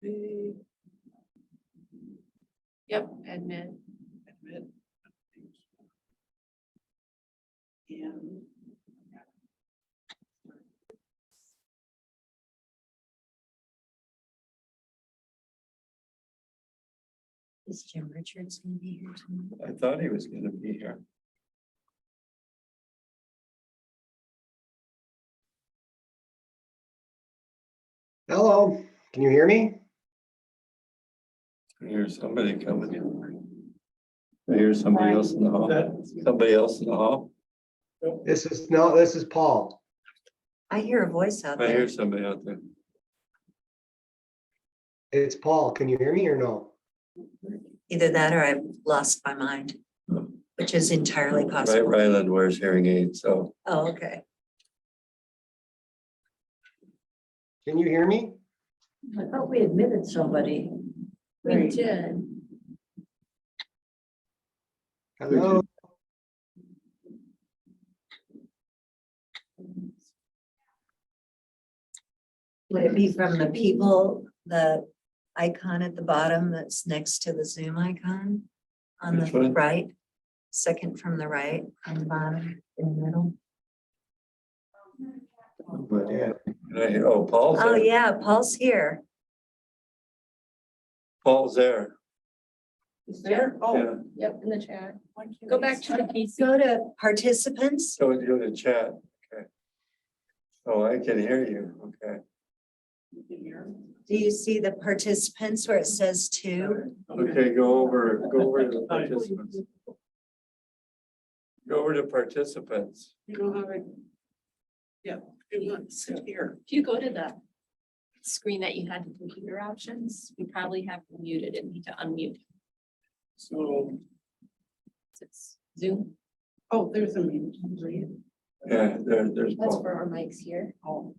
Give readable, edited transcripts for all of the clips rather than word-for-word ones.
Yep, admin. Admit. And. Is Jim Richards gonna be here tonight? I thought he was gonna be here. Hello, can you hear me? I hear somebody coming in. I hear somebody else in the hall. Somebody else in the hall. This is Paul. I hear a voice out I there. hear somebody out there. It's Paul. Can you hear me or no? Either that or I've lost my mind, which is entirely Right, possible. Ryland wears hearing aids, so Oh, okay. Can you hear me? I thought we admitted somebody. We did. Hello? Would it be from the people, the icon at the bottom that's next to the Zoom icon? On Which the one? right, second from the right, on the bottom, in the middle. but yeah. And I hear, oh, Paul's Oh, there. yeah, Paul's here. Paul's there. Is there? Yeah. Oh. Yep, in the chat. why can't Go I back see? to the PC. Go to participants. So you're in the chat. Okay. Oh, I can hear you. Okay. You can hear? Do you see the participants where it says two? Okay, go over to the participants. Go over to participants. You know how to. Yeah, you want to sit here. If you go to the screen that you had the computer options, you probably have muted and need to unmute. So, It's Zoom. oh, there's a mute. Yeah, there's That's Paul. for our mics here. Oh,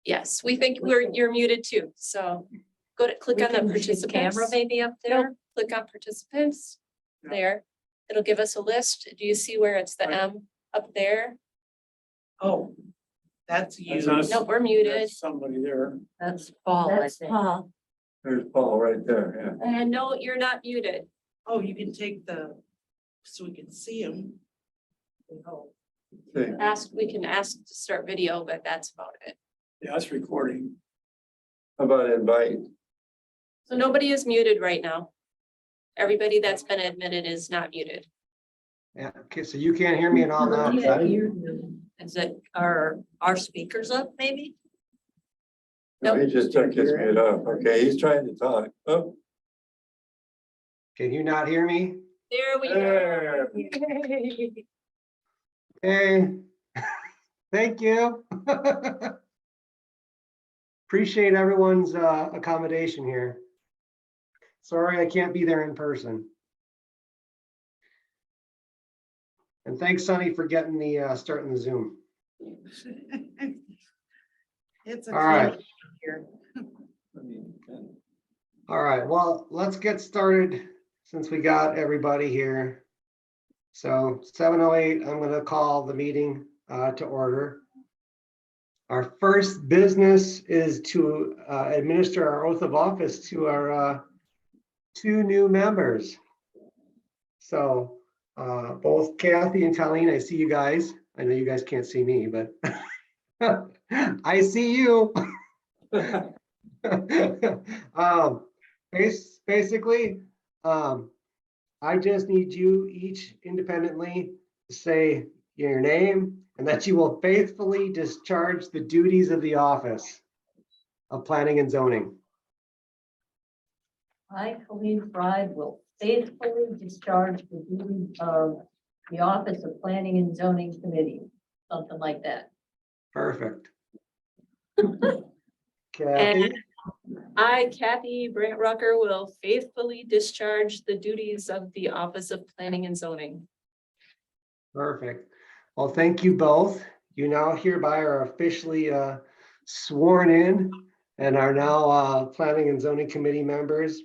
Yes, we think you're muted too. So go to click on the participants. Camera maybe up No, there? click on participants Yeah. there. It'll give us a list. Do you see where it's the Right. M up there? oh, that's you. Nope, we're muted. Somebody there. That's Paul. That's Paul. There's Paul right there, yeah. And no, you're not muted. Oh, you can take the, so we can see him. Oh, See, We can ask to start video, but that's about it. yeah, it's recording. how about invite? So nobody is muted right now. Everybody that's been admitted is not muted. Yeah, okay, so you can't hear me and I'm not. Is it our speakers up maybe? No, he just took his mute off. Okay, he's trying to talk. Oh, Can you not hear me? There we there. go. Hey, thank you. Appreciate everyone's accommodation here. Sorry, I can't be there in person. And thanks, Sunny, for getting the starting the Zoom. It's a. All right. club here. All right, well, let's get started since we got everybody here. So 7:08, I'm going to call the meeting to order. Our first business is to administer our oath of office to our two new members. So both Kathy and Colleen, I see you guys. I know you guys can't see me, but I see you. Basically, I just need you each independently to say your name and that you will faithfully discharge the duties of the office of planning and zoning. I, Colleen Fried, will faithfully discharge the duties of the Office of Planning and Zoning Committee, something like that. Perfect. Kathy, I, Kathy Brant Rucker, will faithfully discharge the duties of the Office of Planning and Zoning. perfect. Well, thank you both. You now hereby are officially sworn in and are now Planning and Zoning Committee members.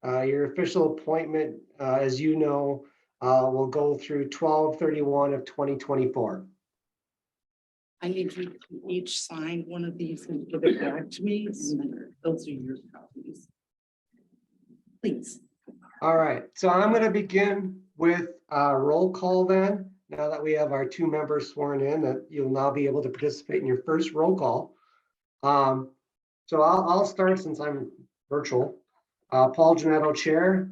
Your official appointment, as you know, will go through 12/31 of 2024. I need you to each sign one of these and give it back to me, and then those are your copies. Please. All right, so I'm gonna begin with roll call then. Now that we have our 2 members sworn in, that you'll now be able to participate in your first roll call. So I'll start since I'm virtual. Paul Janetto, Chair.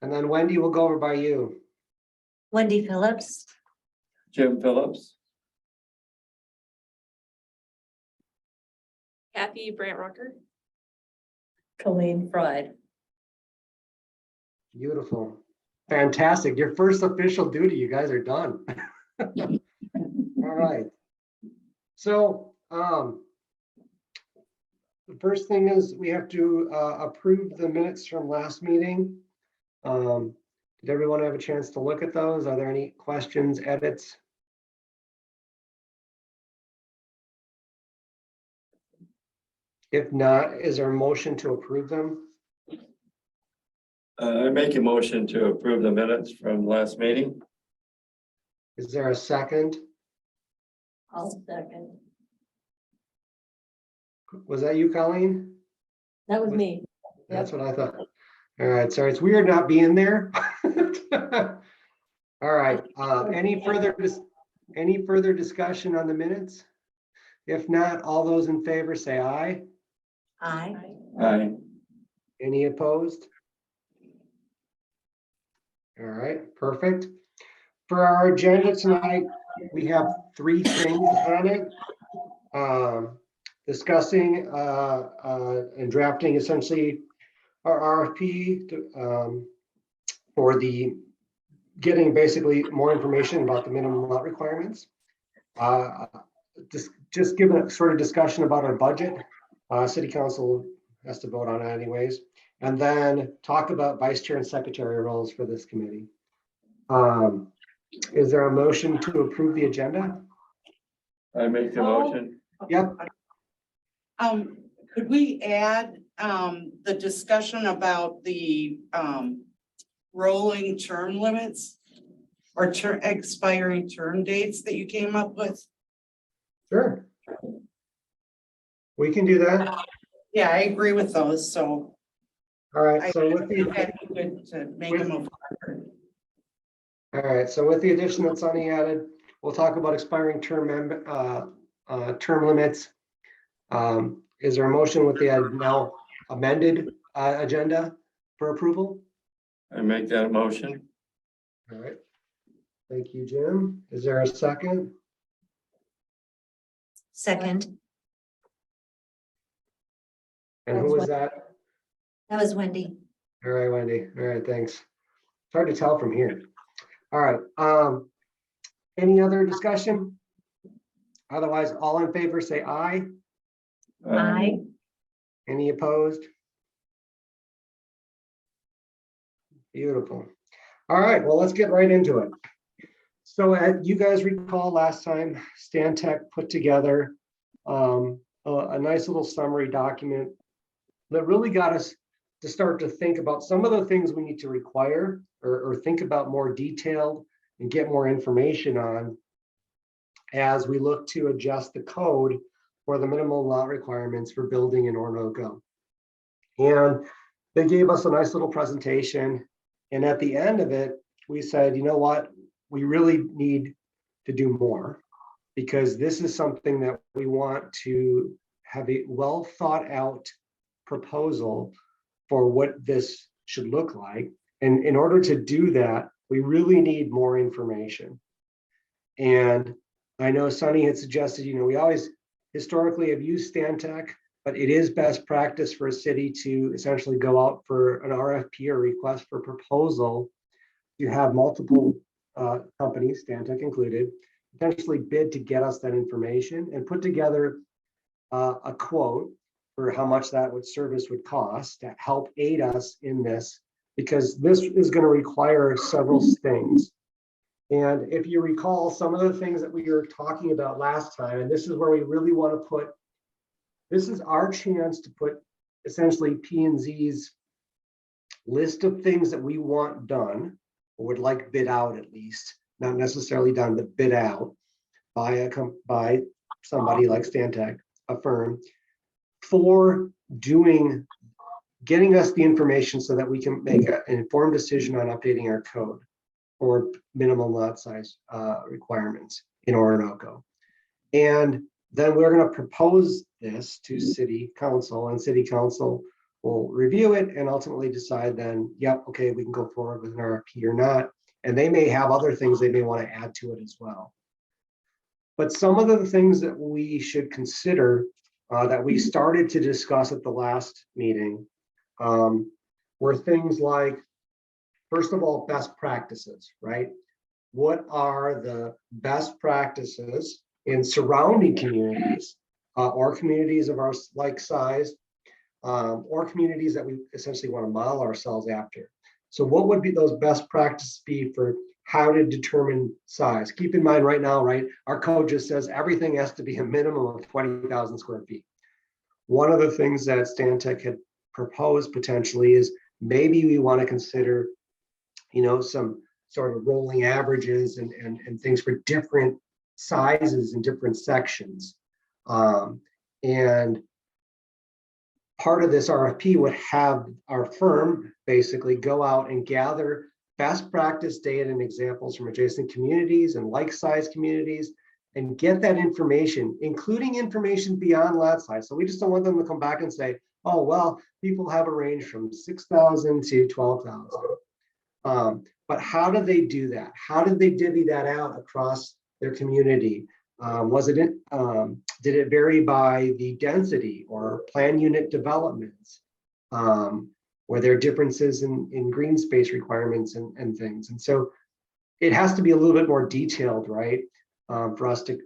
And then Wendy will go over by you. Wendy Phillips, Jim Phillips, Kathy Brandt Rucker. Colleen Fried. Beautiful. Fantastic. Your first official duty. You guys are done. All right. So the first thing is we have to approve the minutes from last meeting. Did everyone have a chance to look at those? Are there any questions, edits? If not, is there a motion to approve them? I make a motion to approve the minutes from last meeting. Is there a second? I'll second. Was that you, Colleen? That was me. That's what I thought. All right, sorry, it's weird not being there. All right, any further discussion on the minutes? If not, all those in favor say aye. aye. Aye. Any opposed? All right, perfect. For our agenda tonight, we have 3 things on it. Discussing and drafting essentially our RFP for the getting basically more information about the minimum lot requirements. Just give a sort of discussion about our budget. City council has to vote on it anyways. And then talk about vice chair and secretary roles for this committee. Is there a motion to approve the agenda? I make the motion. Yep. Could we add, the discussion about the, rolling term limits? Or expiring term dates that you came up with? Sure. We can do that. Yeah, I agree with those, so All right, I so with think the, that'd be good to make them a record. all right, so with the addition that Sunny added, we'll talk about expiring term limits. Is there a motion with the now amended agenda for approval? I make that motion. All right. Thank you, Jim. Is there a second? Second, And who was that? that was Wendy. All right, Wendy. All right, thanks. It's hard to tell from here. All right. Any other discussion? Otherwise, all in favor, say aye. Aye. Any opposed? Beautiful. All right, well, let's get right into it. So you guys recall last time, Stantec put together a nice little summary document that really got us to start to think about some of the things we need to require or think about more detailed and get more information on as we look to adjust the code for the minimal lot requirements for building in Orinoco. And they gave us a nice little presentation. And at the end of it, we said, you know what, we really need to do more because this is something that we want to have a well thought out proposal for what this should look like. And in order to do that, we really need more information. And I know Sunny had suggested, you know, we always historically have used Stantec, but it is best practice for a city to essentially go out for an RFP or request for proposal. You have multiple companies, Stantec included, potentially bid to get us that information and put together a quote for how much that service would cost to help aid us in this, because this is going to require several things. And if you recall some of the things that we were talking about last time, and this is where we really want to put, this is our chance to put essentially P&Z's list of things that we want done, or would like bid out at least, not necessarily done, but bid out by somebody like Stantec, a firm, for getting us the information so that we can make an informed decision on updating our code or minimum lot size requirements in Orinoco. And then we're going to propose this to city council, and city council will review it and ultimately decide then, yep, okay, we can go forward with an RFP or not. And they may have other things they may want to add to it as well. But some of the things that we should consider that we started to discuss at the last meeting were things like, first of all, best practices, right? What are the best practices in surrounding communities or communities of our like size or communities that we essentially want to model ourselves after? So what would be those best practices be for how to determine size? Keep in mind right now, right, our code just says everything has to be a minimum of 20,000 square feet. One of the things that Stantec had proposed potentially is maybe we want to consider, some sort of rolling averages and things for different sizes and different sections. And part of this RFP would have our firm basically go out and gather best practice data and examples from adjacent communities and like-sized communities and get that information, including information beyond lot size. So we just don't want them to come back and say, oh, well, people have a range from 6,000 to 12,000. But how do they do that? How did they divvy that out across their community? Did it vary by the density or plan unit developments? Were there differences in green space requirements and things? And so it has to be a little bit more detailed, right? For us to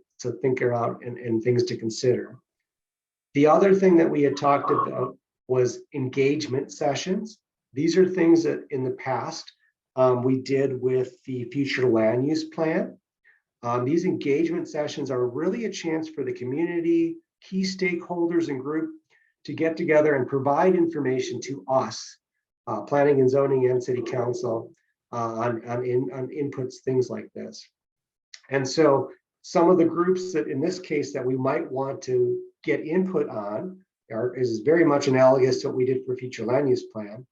think about and things to consider. The other thing that we had talked about was engagement sessions. These are things that in the past we did with the future land use plan. These engagement sessions are really a chance for the community, key stakeholders and group to get together and provide information to us, planning and zoning and city council on inputs, things like this. And so some of the groups that in this case that we might want to get input on is very much analogous to what we did for future land use plan,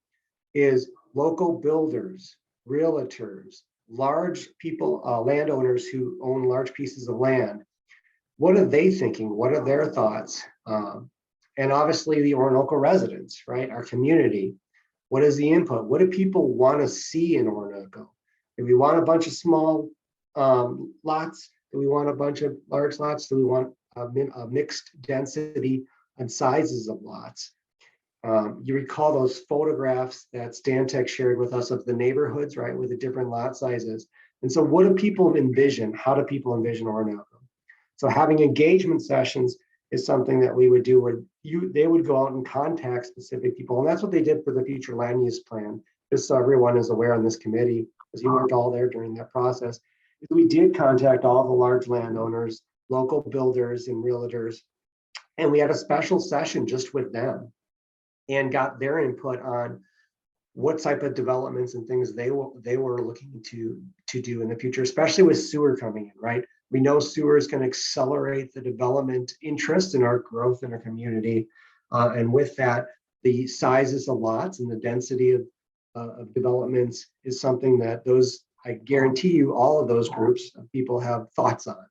is local builders, realtors, large people, landowners who own large pieces of land. What are they thinking? What are their thoughts? And obviously the Orinoco residents, right? Our community. What is the input? What do people want to see in Orinoco? Do we want a bunch of small lots? Do we want a bunch of large lots? Do we want a mixed density and sizes of lots? You recall those photographs that Stantec shared with us of the neighborhoods, right, with the different lot sizes. And so what do people envision? How do people envision Orinoco? So having engagement sessions is something that we would do where they would go out and contact specific people. And that's what they did for the future land use plan. Just so everyone is aware on this committee, because you weren't all there during that process. We did contact all the large landowners, local builders and realtors, and we had a special session just with them and got their input on what type of developments and things they were looking to do in the future, especially with sewer coming in, right? We know sewer is going to accelerate the development interest in our growth in our community. And with that, the sizes of lots and the density of developments is something that I guarantee you, all of those groups of people have thoughts on,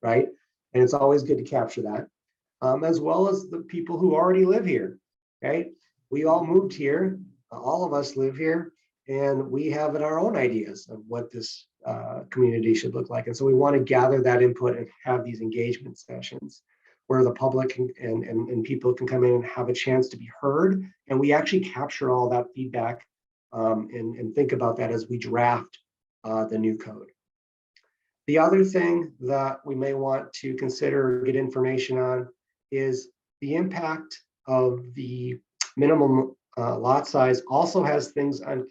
right? And it's always good to capture that, as well as the people who already live here, right? We all moved here, all of us live here, and we have our own ideas of what this community should look like. And so we want to gather that input and have these engagement sessions where the public and people can come in and have a chance to be heard. And we actually capture all that feedback and think about that as we draft the new code. The other thing that we may want to consider or get information on is the impact of the minimum lot size also has things that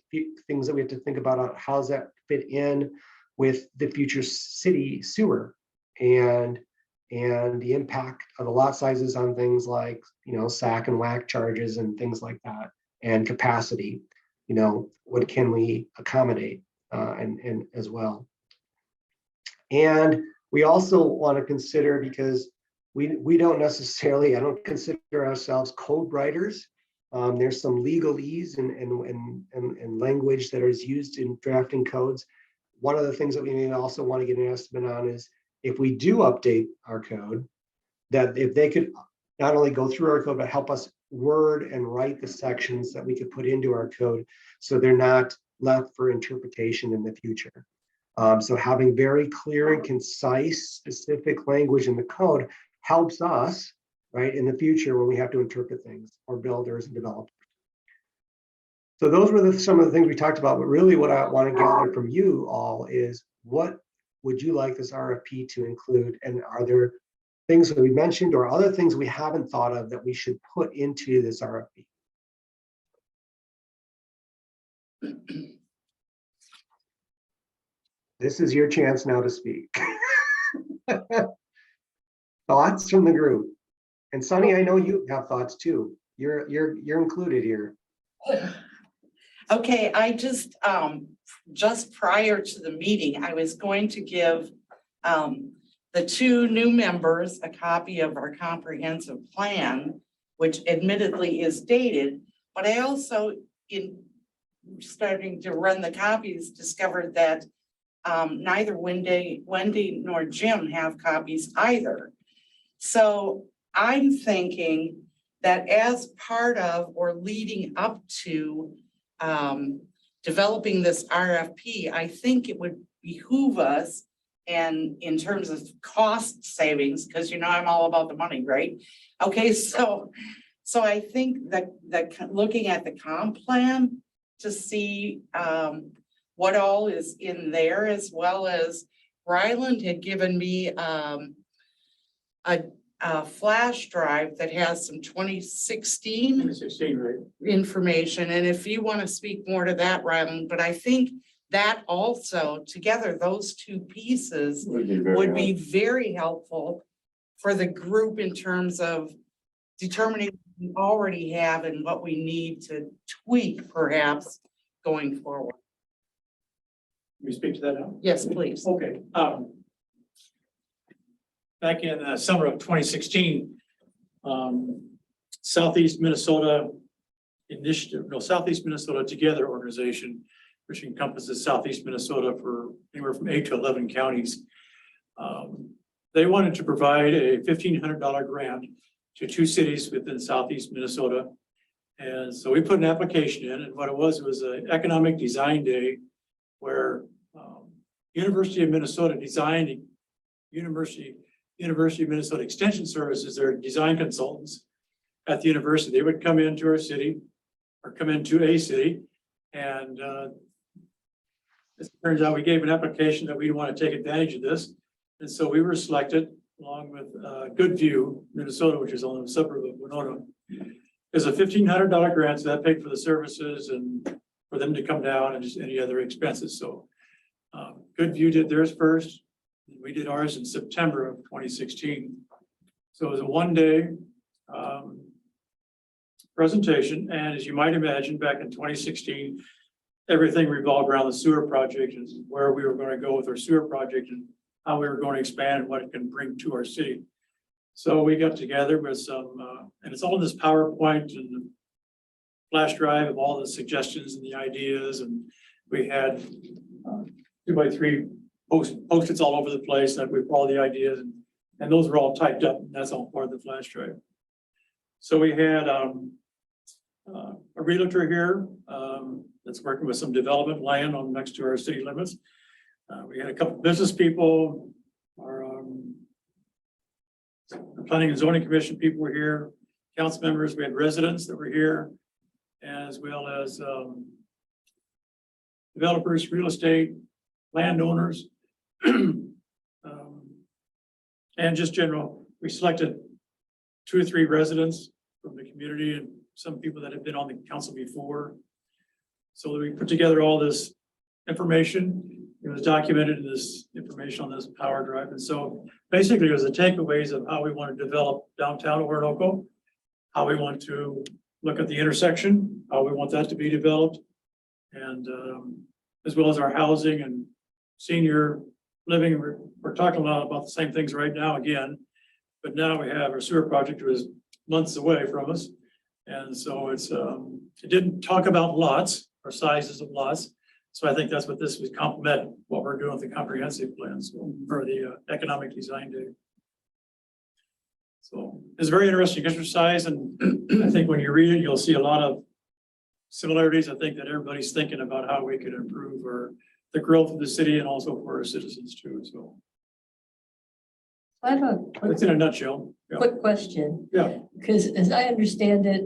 we have to think about. How does that fit in with the future city sewer and the impact of the lot sizes on things like, SAC and WAC charges and things like that, and capacity, what can we accommodate and as well. And we also want to consider, because we don't necessarily, I don't consider ourselves code writers. There's some legalese and language that is used in drafting codes. One of the things that we may also want to get an estimate on is if we do update our code, that if they could not only go through our code, but help us word and write the sections that we could put into our code so they're not left for interpretation in the future. So having very clear and concise, specific language in the code helps us, right, in the future when we have to interpret things or builders and developers. So those were some of the things we talked about, but really what I want to gather from you all is what would you like this RFP to include? And are there things that we mentioned or other things we haven't thought of that we should put into this RFP? This is your chance now to speak. Thoughts from the group. And Sunny, I know you have thoughts too. You're included here. Okay, I just prior to the meeting, I was going to give the two new members a copy of our comprehensive plan, which admittedly is dated, but I also, in starting to run the copies, discovered that neither Wendy nor Jim have copies either. So I'm thinking that as part of or leading up to developing this RFP, I think it would behoove us, and in terms of cost savings, because you know I'm all about the money, right? Okay, so I think that looking at the comp plan to see what all is in there, as well as Ryland had given me a flash drive that has some 2016 right? information. And if you want to speak more to that, Ryland, but I think that also together, those two pieces would be very helpful for the group in terms of determining what we already have and what we need to tweak perhaps going forward. Can we speak to that now? Yes, please. Okay. Back in summer of 2016, Southeast Minnesota Initiative, Southeast Minnesota Together organization, which encompasses Southeast Minnesota for anywhere from 8 to 11 counties. They wanted to provide a $1,500 grant to 2 cities within Southeast Minnesota. And so we put an application in, and what it was an economic design day where University of Minnesota designed University of Minnesota Extension Services, their design consultants at the university. They would come into our city or come into a city, and it turns out we gave an application that we want to take advantage of this. And so we were selected along with Goodview, Minnesota, which is on the suburb of Winona. There's a $1,500 grant, so that paid for the services and for them to come down and just any other expenses. So Goodview did theirs first. We did ours in September of 2016. So it was a one-day presentation. And as you might imagine, back in 2016, everything revolved around the sewer project and where we were going to go with our sewer project and how we were going to expand and what it can bring to our city. So we got together with some, and it's all in this PowerPoint and the flash drive of all the suggestions and the ideas. And we had 2x3 post-its all over the place that with all the ideas, and those were all typed up, and that's all part of the flash drive. So we had a realtor here that's working with some development land on next to our city limits. We had a couple business people, our planning and zoning commission people were here, council members, we had residents that were here, as well as developers, real estate, landowners, and just general. We selected 2 or 3 residents from the community and some people that have been on the council before. So we put together all this information. It was documented in this information on this power drive. And so basically it was the takeaways of how we want to develop downtown Orinoco, how we want to look at the intersection, how we want that to be developed, and as well as our housing and senior living. We're talking a lot about the same things right now again, But now we have our sewer project was months away from us. And so it's, it didn't talk about lots or sizes of lots. So I think that's what this would complement what we're doing with the comprehensive plans or the economic design day. So it's a very interesting exercise, and I think when you read it, you'll see a lot of similarities. I think that everybody's thinking about how we could improve the growth of the city and also for our citizens too. So I have a it's in a nutshell. Yeah. quick question, Yeah. because as I understand it,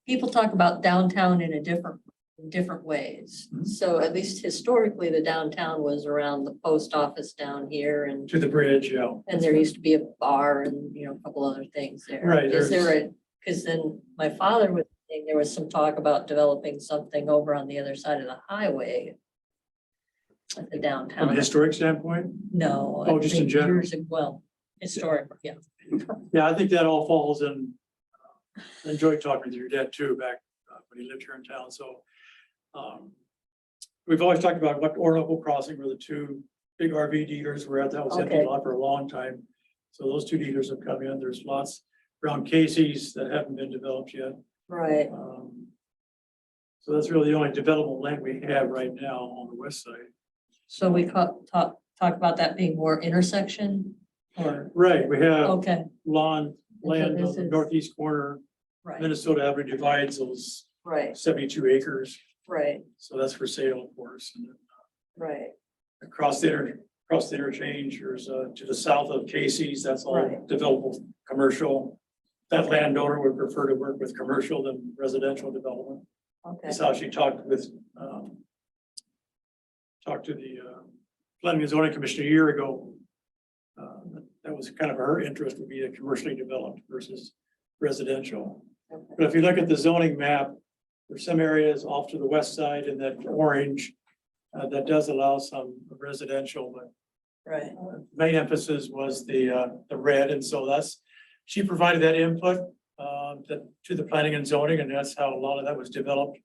people talk about downtown in different ways. Mhm. So at least historically, the downtown was around the post office down here and To the bridge, yeah. there used to be a bar and, a couple other things there. Right, Is there there's- because then my father was saying there was some talk about developing something over on the other side of the highway. At the From a downtown. historic standpoint, No. Oh, I just in think general? years ago, well, historic, yeah. yeah, I think that all falls in. I enjoyed talking to your dad too, back when he lived here in town, so. We've always talked about what Orinoco Crossing where the two big RV dealers were at, that was empty Okay. lot for a long time. So those two dealers have come in, there's lots around Casey's that haven't been developed yet. Right. So that's really the only developable land we have right now on the west side. So we talk about that being more intersection or, Right, we have okay, land so on this the is- northeast corner, right, Minnesota Avenue divides those right, 72 acres. right, So that's for sale, of course. And then right, across the interchange, there's to the south of Casey's, that's all Right. developable commercial. That landowner would prefer to work with commercial than residential development. okay, That's how she talked to the planning and zoning commission a year ago. That was kind of her interest, would be a commercially developed versus residential. okay, But if you look at the zoning map, there's some areas off to the west side in that orange that does allow some residential, but right, main emphasis was the red, and so she provided that input to the planning and zoning, and that's how a lot of that was developed.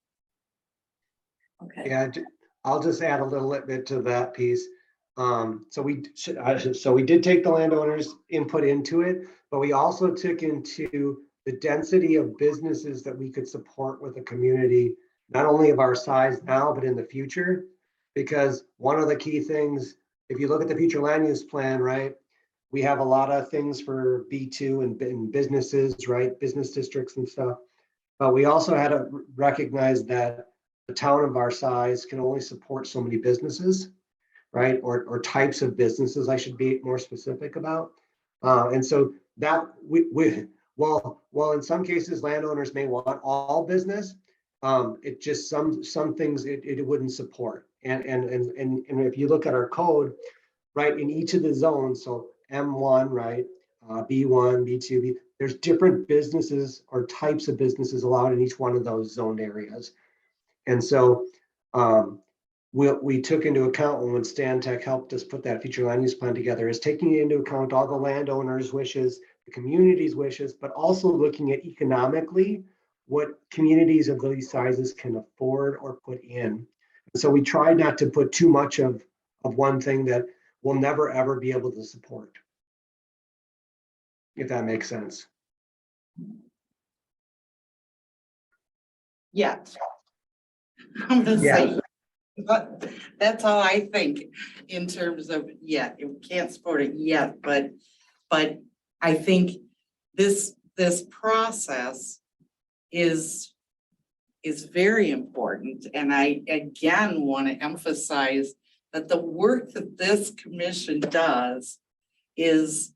okay, Yeah, I'll just add a little bit to that piece. So we did take the landowners' input into it, but we also took into the density of businesses that we could support with a community, not only of our size now, but in the future. Because one of the key things, if you look at the future land use plan, right, we have a lot of things for B2 and businesses, right, business districts and stuff. But we also had to recognize that the town of our size can only support so many businesses, right? Or types of businesses, I should be more specific about. And so that while in some cases landowners may want all business, it just some things it wouldn't support. And if you look at our code, right, in each of the zones, so M1, right, B1, B2, there's different businesses or types of businesses allowed in each one of those zoned areas. And so we took into account when Stantec helped us put that future land use plan together, is taking into account all the landowners' wishes, the community's wishes, but also looking at economically what communities of these sizes can afford or put in. So we tried not to put too much of one thing that we'll never ever be able to support. If that makes sense. Yet. I'm gonna Yeah. say, but that's how I think in terms of, you can't support it yet, but I think this process is very important. And I again want to emphasize that the work that this commission does is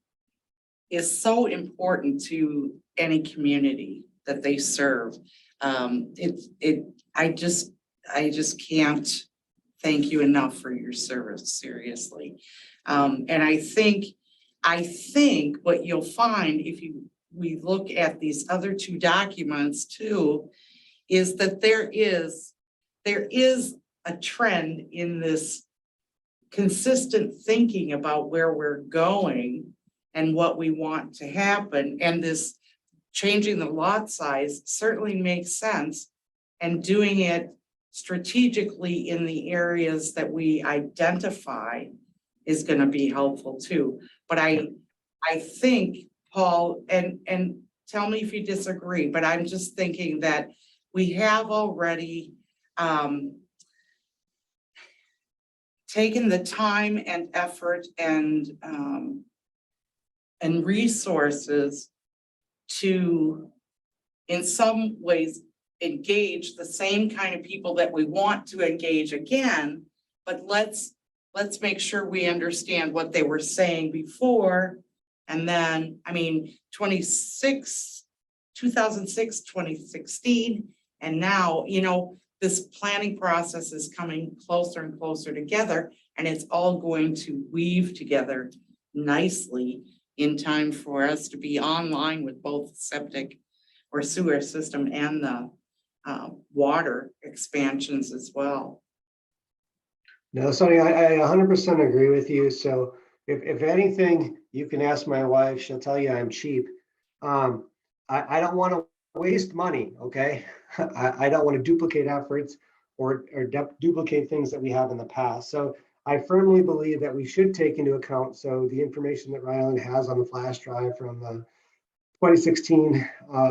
so important to any community that they serve. I just can't thank you enough for your service, seriously. And I think what you'll find if we look at these other two documents too, is that there is a trend in this consistent thinking about where we're going and what we want to happen. And this changing the lot size certainly makes sense, and doing it strategically in the areas that we identify is going to be helpful too. But I think, Paul, and tell me if you disagree, but I'm just thinking that we have already taken the time and effort and resources to, in some ways, engage the same kind of people that we want to engage again. But let's make sure we understand what they were saying before. And then, I mean, 2006, 2016, and now, you know, this planning process is coming closer and closer together, and it's all going to weave together nicely in time for us to be online with both septic or sewer system and the water expansions as well. No, Sonny, I 100% agree with you. So if anything, you can ask my wife, she'll tell you I'm cheap. I don't want to waste money, okay? I don't want to duplicate efforts or duplicate things that we have in the past. So I firmly believe that we should take into account, so the information that Ryland has on the flash drive from the 2016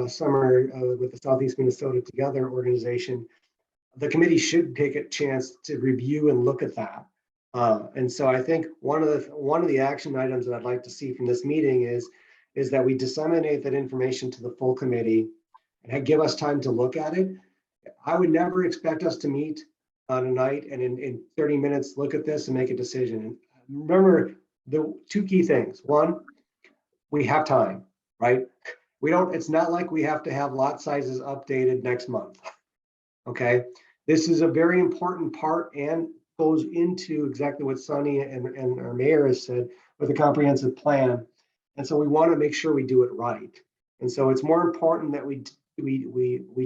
summer with the Southeast Minnesota Together organization, the committee should take a chance to review and look at that. And so I think one of the action items that I'd like to see from this meeting is that we disseminate that information to the full committee and give us time to look at it. I would never expect us to meet on a night and in 30 minutes, look at this and make a decision. And remember the two key things. One, we have time, right? It's not like we have to have lot sizes updated next month. Okay, this is a very important part and goes into exactly what Sonny and our mayor has said with a comprehensive plan. And so we want to make sure we do it right. And so it's more important that we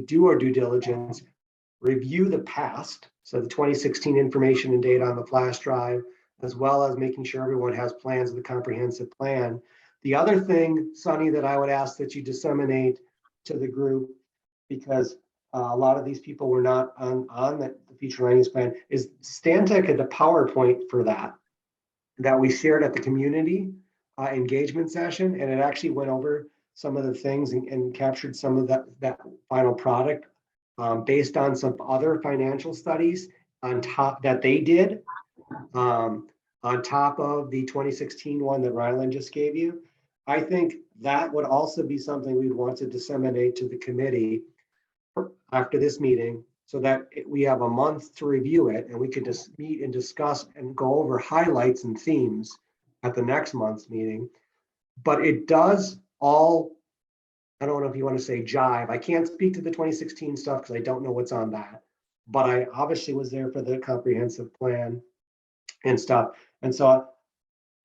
do our due diligence, review the past, so the 2016 information and data on the flash drive, as well as making sure everyone has plans of the comprehensive plan. The other thing, Sonny, that I would ask that you disseminate to the group, because a lot of these people were not on the future land use plan, is Stantec had a PowerPoint for that we shared at the community engagement session, and it actually went over some of the things and captured some of that final product based on some other financial studies on top that they did on top of the 2016 one that Ryland just gave you. I think that would also be something we'd want to disseminate to the committee after this meeting, so that we have a month to review it and we could just meet and discuss and go over highlights and themes at the next month's meeting. But it does all, I don't know if you want to say jive. I can't speak to the 2016 stuff because I don't know what's on that. But I obviously was there for the comprehensive plan and stuff. And so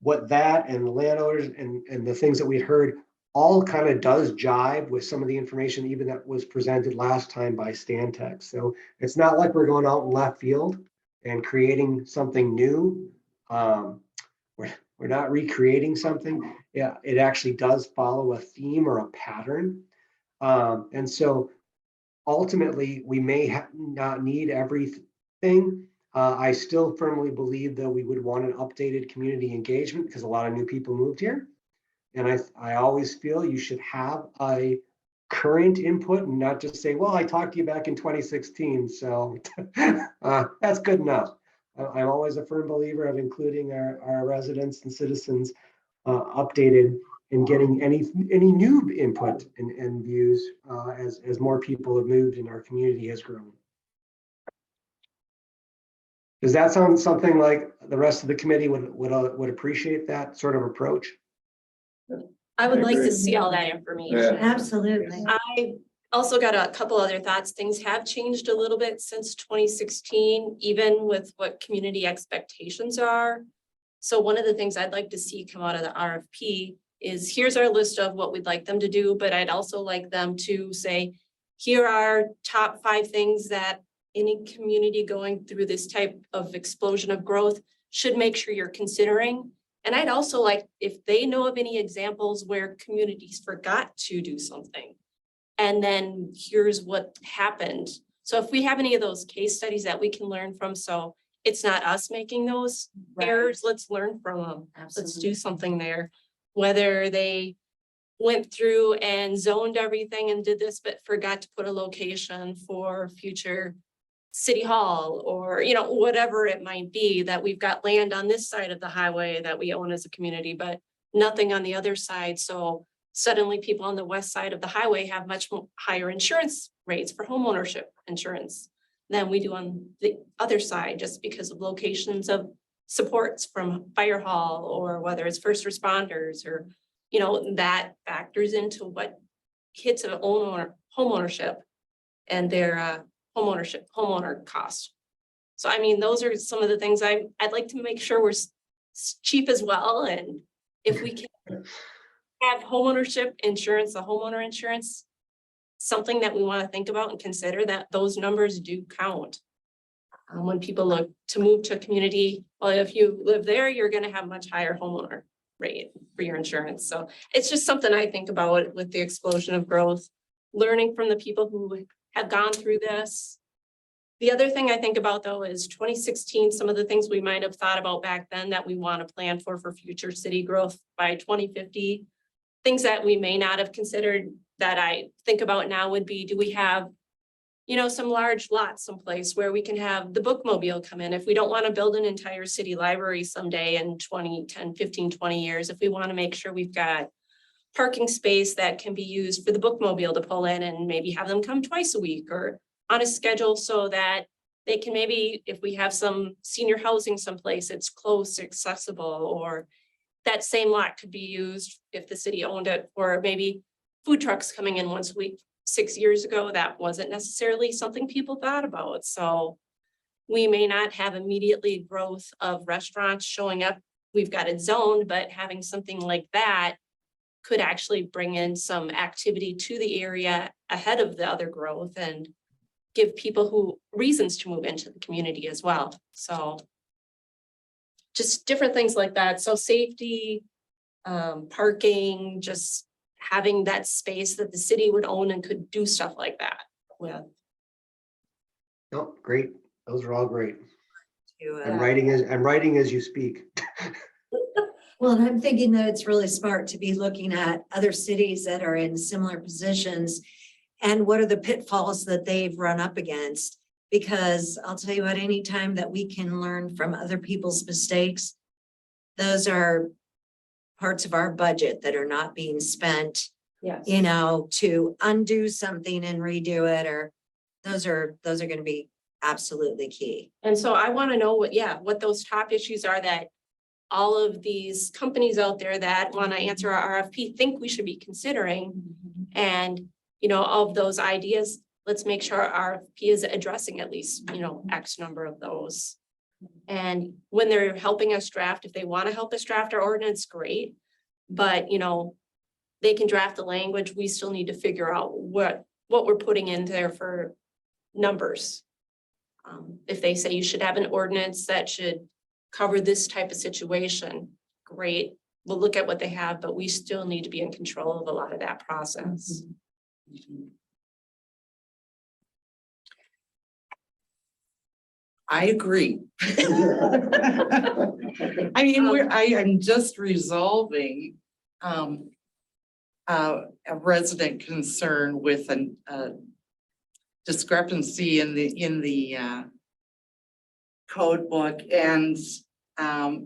what that and the landowners and the things that we heard all kind of does jive with some of the information even that was presented last time by Stantec. So it's not like we're going out in left field and creating something new. We're not recreating something. Yeah, it actually does follow a theme or a pattern. And so ultimately we may not need everything. I still firmly believe that we would want an updated community engagement because a lot of new people moved here. And I always feel you should have a current input and not just say, well, I talked to you back in 2016, so that's good enough. I'm always a firm believer of including our residents and citizens updated and getting any new input and views as more people have moved and our community has grown. Does that sound something like the rest of the committee would appreciate that sort of approach? I would I like to agree. see all that information. Yeah. Absolutely. I also got a couple other thoughts. Things have changed a little bit since 2016, even with what community expectations are. So one of the things I'd like to see come out of the RFP is here's our list of what we'd like them to do, but I'd also like them to say, here are top 5 things that any community going through this type of explosion of growth should make sure you're considering. And I'd also like, if they know of any examples where communities forgot to do something, and then here's what happened. So if we have any of those case studies that we can learn from, so it's not us making those Right. errors, let's learn from them. Let's Absolutely. do something there. whether they went through and zoned everything and did this, but forgot to put a location for future city hall, or, you know, whatever it might be, that we've got land on this side of the highway that we own as a community, but nothing on the other side. So suddenly people on the west side of the highway have much higher insurance rates for homeownership insurance than we do on the other side, just because of locations of supports from fire hall, or whether it's first responders, or, you know, that factors into what hits an homeownership and their homeowner cost. So I mean, those are some of the things I'd like to make sure we're cheap as well, and if we can have homeownership insurance, the homeowner insurance, something that we want to think about and consider, that those numbers do count. When people look to move to a community, well, if you live there, you're gonna have much higher homeowner rate for your insurance. So it's just something I think about with the explosion of growth, learning from the people who have gone through this. The other thing I think about though is 2016, some of the things we might have thought about back then that we want to plan for future city growth by 2050. Things that we may not have considered that I think about now would be, do we have, you know, some large lots someplace where we can have the bookmobile come in? If we don't want to build an entire city library someday in 10, 15, 20 years, if we want to make sure we've got parking space that can be used for the bookmobile to pull in, and maybe have them come twice a week or on a schedule, so that they can, maybe if we have some senior housing someplace, it's close, accessible, or that same lot could be used if the city owned it, or maybe food trucks coming in once a week. 6 years ago, that wasn't necessarily something people thought about. So we may not have immediately growth of restaurants showing up. We've got it zoned, but having something like that could actually bring in some activity to the area ahead of the other growth, and give people who reasons to move into the community as well. So just different things like that. So safety, parking, just having that space that the city would own and could do stuff like that with. Oh, great. Those are all great. To, I'm writing as you speak. Well, and I'm thinking that it's really smart to be looking at other cities that are in similar positions, and what are the pitfalls that they've run up against? Because I'll tell you what, anytime that we can learn from other people's mistakes, those are parts of our budget that are not being spent, Yes. you know, to undo something and redo it, or those are gonna be absolutely key. And so I want to know what those top issues are that all of these companies out there that want to answer our RFP think we should be considering. And, you know, of those ideas, let's make sure our RFP is addressing at least, you know, X number of those. And when they're helping us draft, if they want to help us draft our ordinance, great. But, you know, they can draft the language. We still need to figure out what we're putting in there for numbers. If they say you should have an ordinance that should cover this type of situation, great. We'll look at what they have, but we still need to be in control of a lot of that process. I agree. I mean, I am just resolving a resident concern with a discrepancy in the code book, and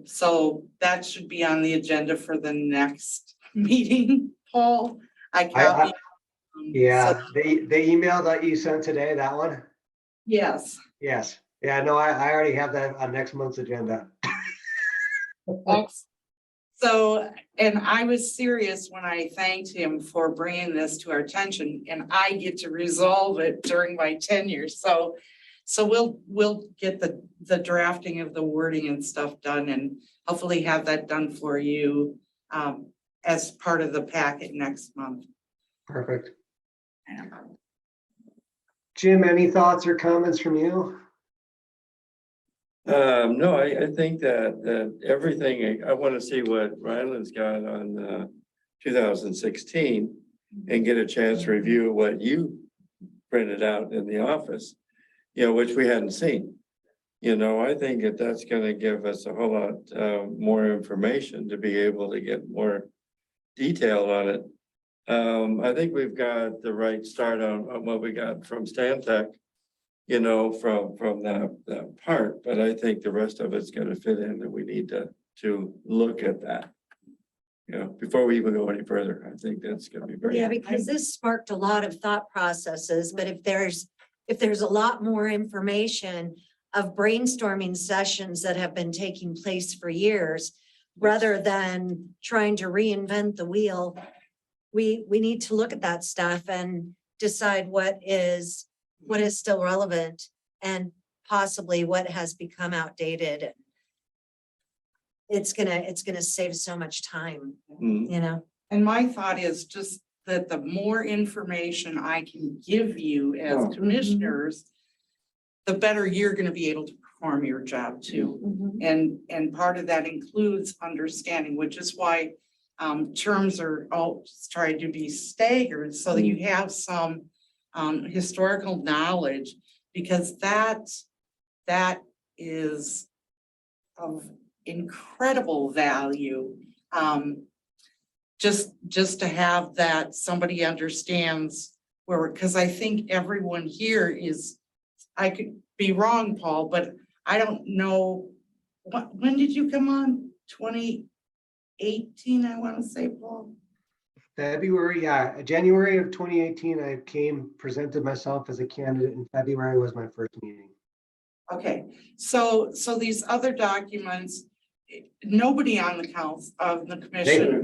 so that should be on the agenda for the next meeting, Paul. I copied. Yeah, so- the email that you sent today, that one? Yes. Yes. Yeah, no, I already have that on next month's agenda. So, and I was serious when I thanked him for bringing this to our attention, and I get to resolve it during my tenure. So we'll get the drafting of the wording and stuff done, and hopefully have that done for you as part of the packet next month. Perfect. Jim, any thoughts or comments from you? No, I think that everything, I want to see what Ryland's got on 2016 and get a chance to review what you printed out in the office, you know, which we hadn't seen. You know, I think that that's going to give us a whole lot more information to be able to get more detailed on it. I think we've got the right start on what we got from Stantec, you know, from that part, but I think the rest of it's gonna fit in, and we need to look at that. You know, before we even go any further, I think that's gonna be very. Yeah, because this sparked a lot of thought processes, but if there's a lot more information of brainstorming sessions that have been taking place for years, rather than trying to reinvent the wheel, we need to look at that stuff and decide what is still relevant and possibly what has become outdated. It's gonna save so much time, Mm, you know? And my thought is just that the more information I can give you Oh. as commissioners, the better you're gonna be able to perform your job too. And part of that includes understanding, which is why terms are all trying to be staggered so that you have some historical knowledge, because that is of incredible value. Just to have that somebody understands where, because I think everyone here is, I could be wrong, Paul, but I don't know, when did you come on? 2018, I want to say, Paul. February, yeah, January of 2018, I presented myself as a candidate. In February was my first meeting. Okay, so these other documents, nobody on the council of the commission.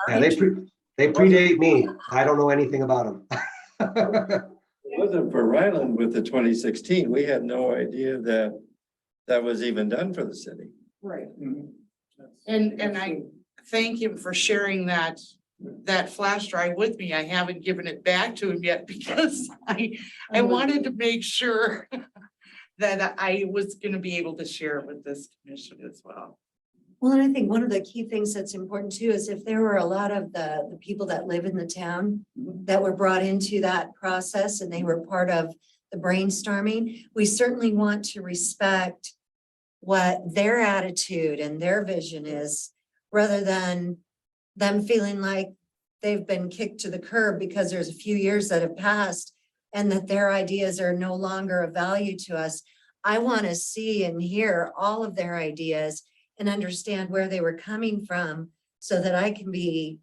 Yeah, they predate me. I don't know anything about them. It wasn't for Ryland with the 2016. We had no idea that was even done for the city. Right. And I thank him for sharing that flash drive with me. I haven't given it back to him yet because I wanted to make sure that I was gonna be able to share it with this commission as well. Well, and I think one of the key things that's important too is if there were a lot of the people that live in the town that were brought into that process and they were part of the brainstorming, we certainly want to respect what their attitude and their vision is, rather than them feeling like they've been kicked to the curb because there's a few years that have passed and that their ideas are no longer of value to us. I want to see and hear all of their ideas and understand where they were coming from so that I can be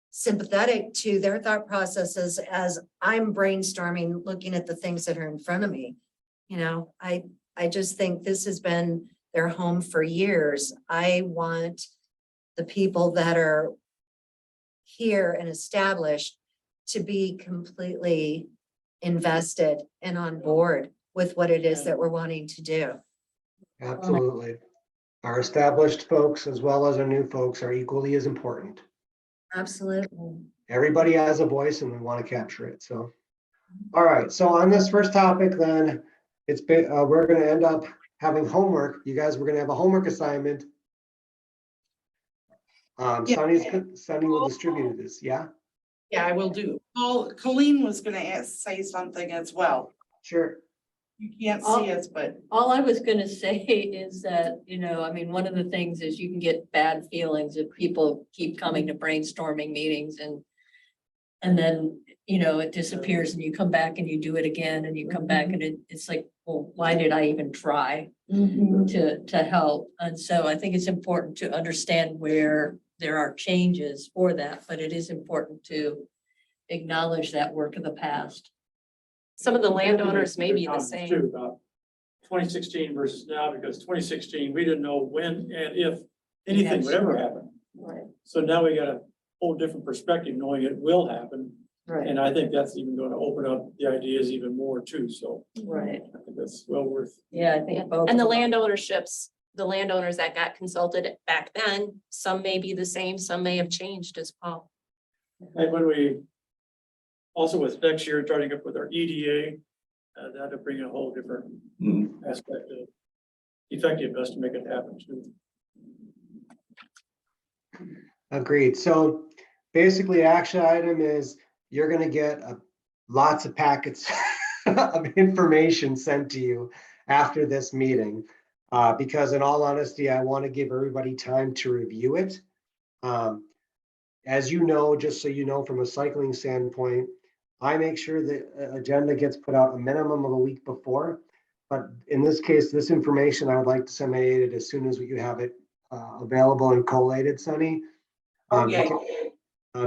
sympathetic to their thought processes as I'm brainstorming, looking at the things that are in front of me. You know, I just think this has been their home for years. I want the people that are here and established to be completely invested and on board with what it is that we're wanting to do. Absolutely. Our established folks as well as our new folks are equally as important. Absolutely. Everybody has a voice and we want to capture it, so. All right, so on this first topic then, we're gonna end up having homework. You guys, we're gonna have a homework assignment. Sunny will distribute this, yeah? Yeah, I will do. Colleen was gonna say something as well. Sure. You can't see us, but All I was gonna say is that, I mean, one of the things is you can get bad feelings if people keep coming to brainstorming meetings and then, it disappears and you come back and you do it again and you come back and it's like, well, why did I even try to help? And so I think it's important to understand where there are changes for that, but it is important to acknowledge that work of the past. Some of the landowners may be the Comments same. too about 2016 versus now, because 2016, we didn't know when and if anything would ever happen. Right. So now we got a whole different perspective, knowing it will happen. Right, And I think that's even going to open up the ideas even more too. So right. I think that's well worth. Yeah, I think both. And the of them. the landowners that got consulted back then, some may be the same, some may have changed as well. And when we, also with next year, starting up with our EDA, that'll bring a whole different Mm. aspect of effectiveness to make it happen too. Agreed. So basically, action item is you're gonna get lots of packets of information sent to you after this meeting. Because in all honesty, I want to give everybody time to review it. as you know, just so you know, from a cycling standpoint, I make sure the agenda gets put out a minimum of a week before. But in this case, this information, I would like disseminate it as soon as you have it available and collated, Sunny. Okay.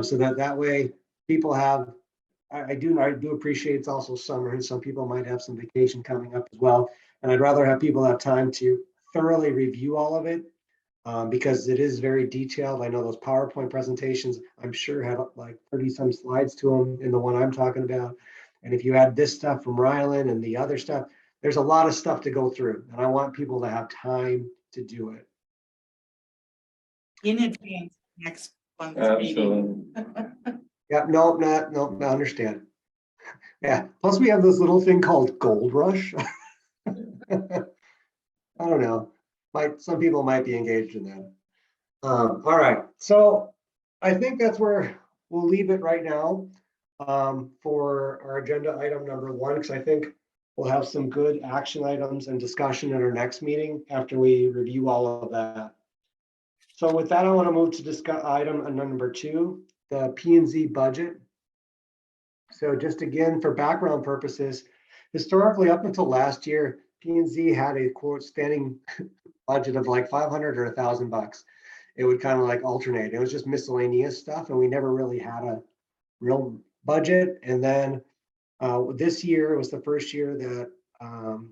So that way people have, I do appreciate it's also summer and some people might have some vacation coming up as well. And I'd rather have people have time to thoroughly review all of it. Because it is very detailed. I know those PowerPoint presentations, I'm sure have like 30 some slides to them in the one I'm talking about. And if you add this stuff from Ryland and the other stuff, there's a lot of stuff to go through and I want people to have time to do it. In advance, next month's meeting. Absolutely. Yeah, no, I understand. Yeah, plus we have this little thing called Gold Rush. I don't know, some people might be engaged in that. All right, so I think that's where we'll leave it right now for our agenda item number 1, because I think we'll have some good action items and discussion at our next meeting after we review all of that. So with that, I want to move to discuss item number 2, the P&Z budget. So just again, for background purposes, historically up until last year, P&Z had a quote standing budget of like 500 or $1,000. It would kind of like alternate. It was just miscellaneous stuff, and we never really had a real budget. And then this year was the first year that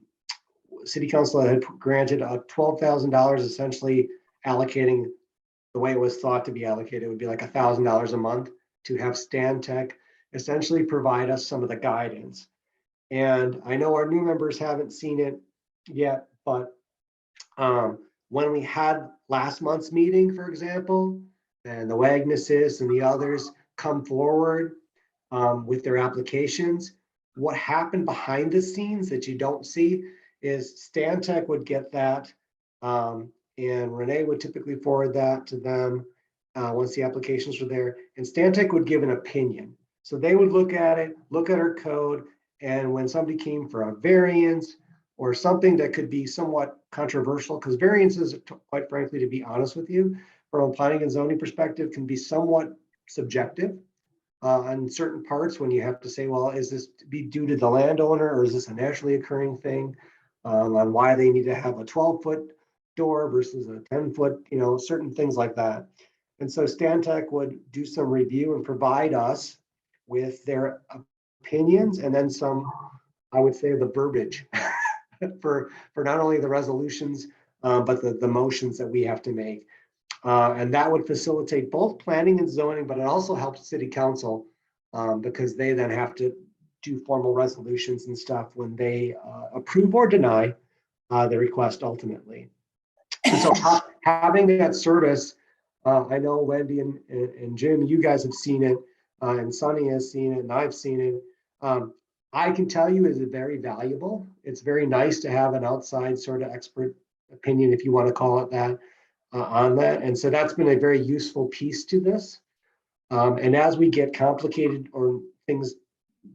City Council had granted $12,000, essentially allocating the way it was thought to be allocated. It would be like $1,000 a month to have Stantec essentially provide us some of the guidance. And I know our new members haven't seen it yet, but when we had last month's meeting, for example, and the Wagnesses and the others come forward with their applications, what happened behind the scenes that you don't see is Stantec would get that, and Renee would typically forward that to them once the applications were there, and Stantec would give an opinion. So they would look at it, look at our code, and when somebody came for a variance or something that could be somewhat controversial, because variances, quite frankly, to be honest with you, from a planning and zoning perspective, can be somewhat subjective on certain parts when you have to say, well, is this to be due to the landowner or is this a naturally occurring thing? On why they need to have a 12-foot door versus a 10-foot, certain things like that. And so Stantec would do some review and provide us with their opinions and then some, I would say, the verbiage for not only the resolutions, but the motions that we have to make. And that would facilitate both planning and zoning, but it also helps City Council because they then have to do formal resolutions and stuff when they approve or deny the request ultimately. And so having that service, I know Wendy and Jim, you guys have seen it, and Sunny has seen it, and I've seen it. I can tell you is very valuable. It's very nice to have an outside sort of expert opinion, if you want to call it that, on that. And so that's been a very useful piece to this. And as we get complicated or things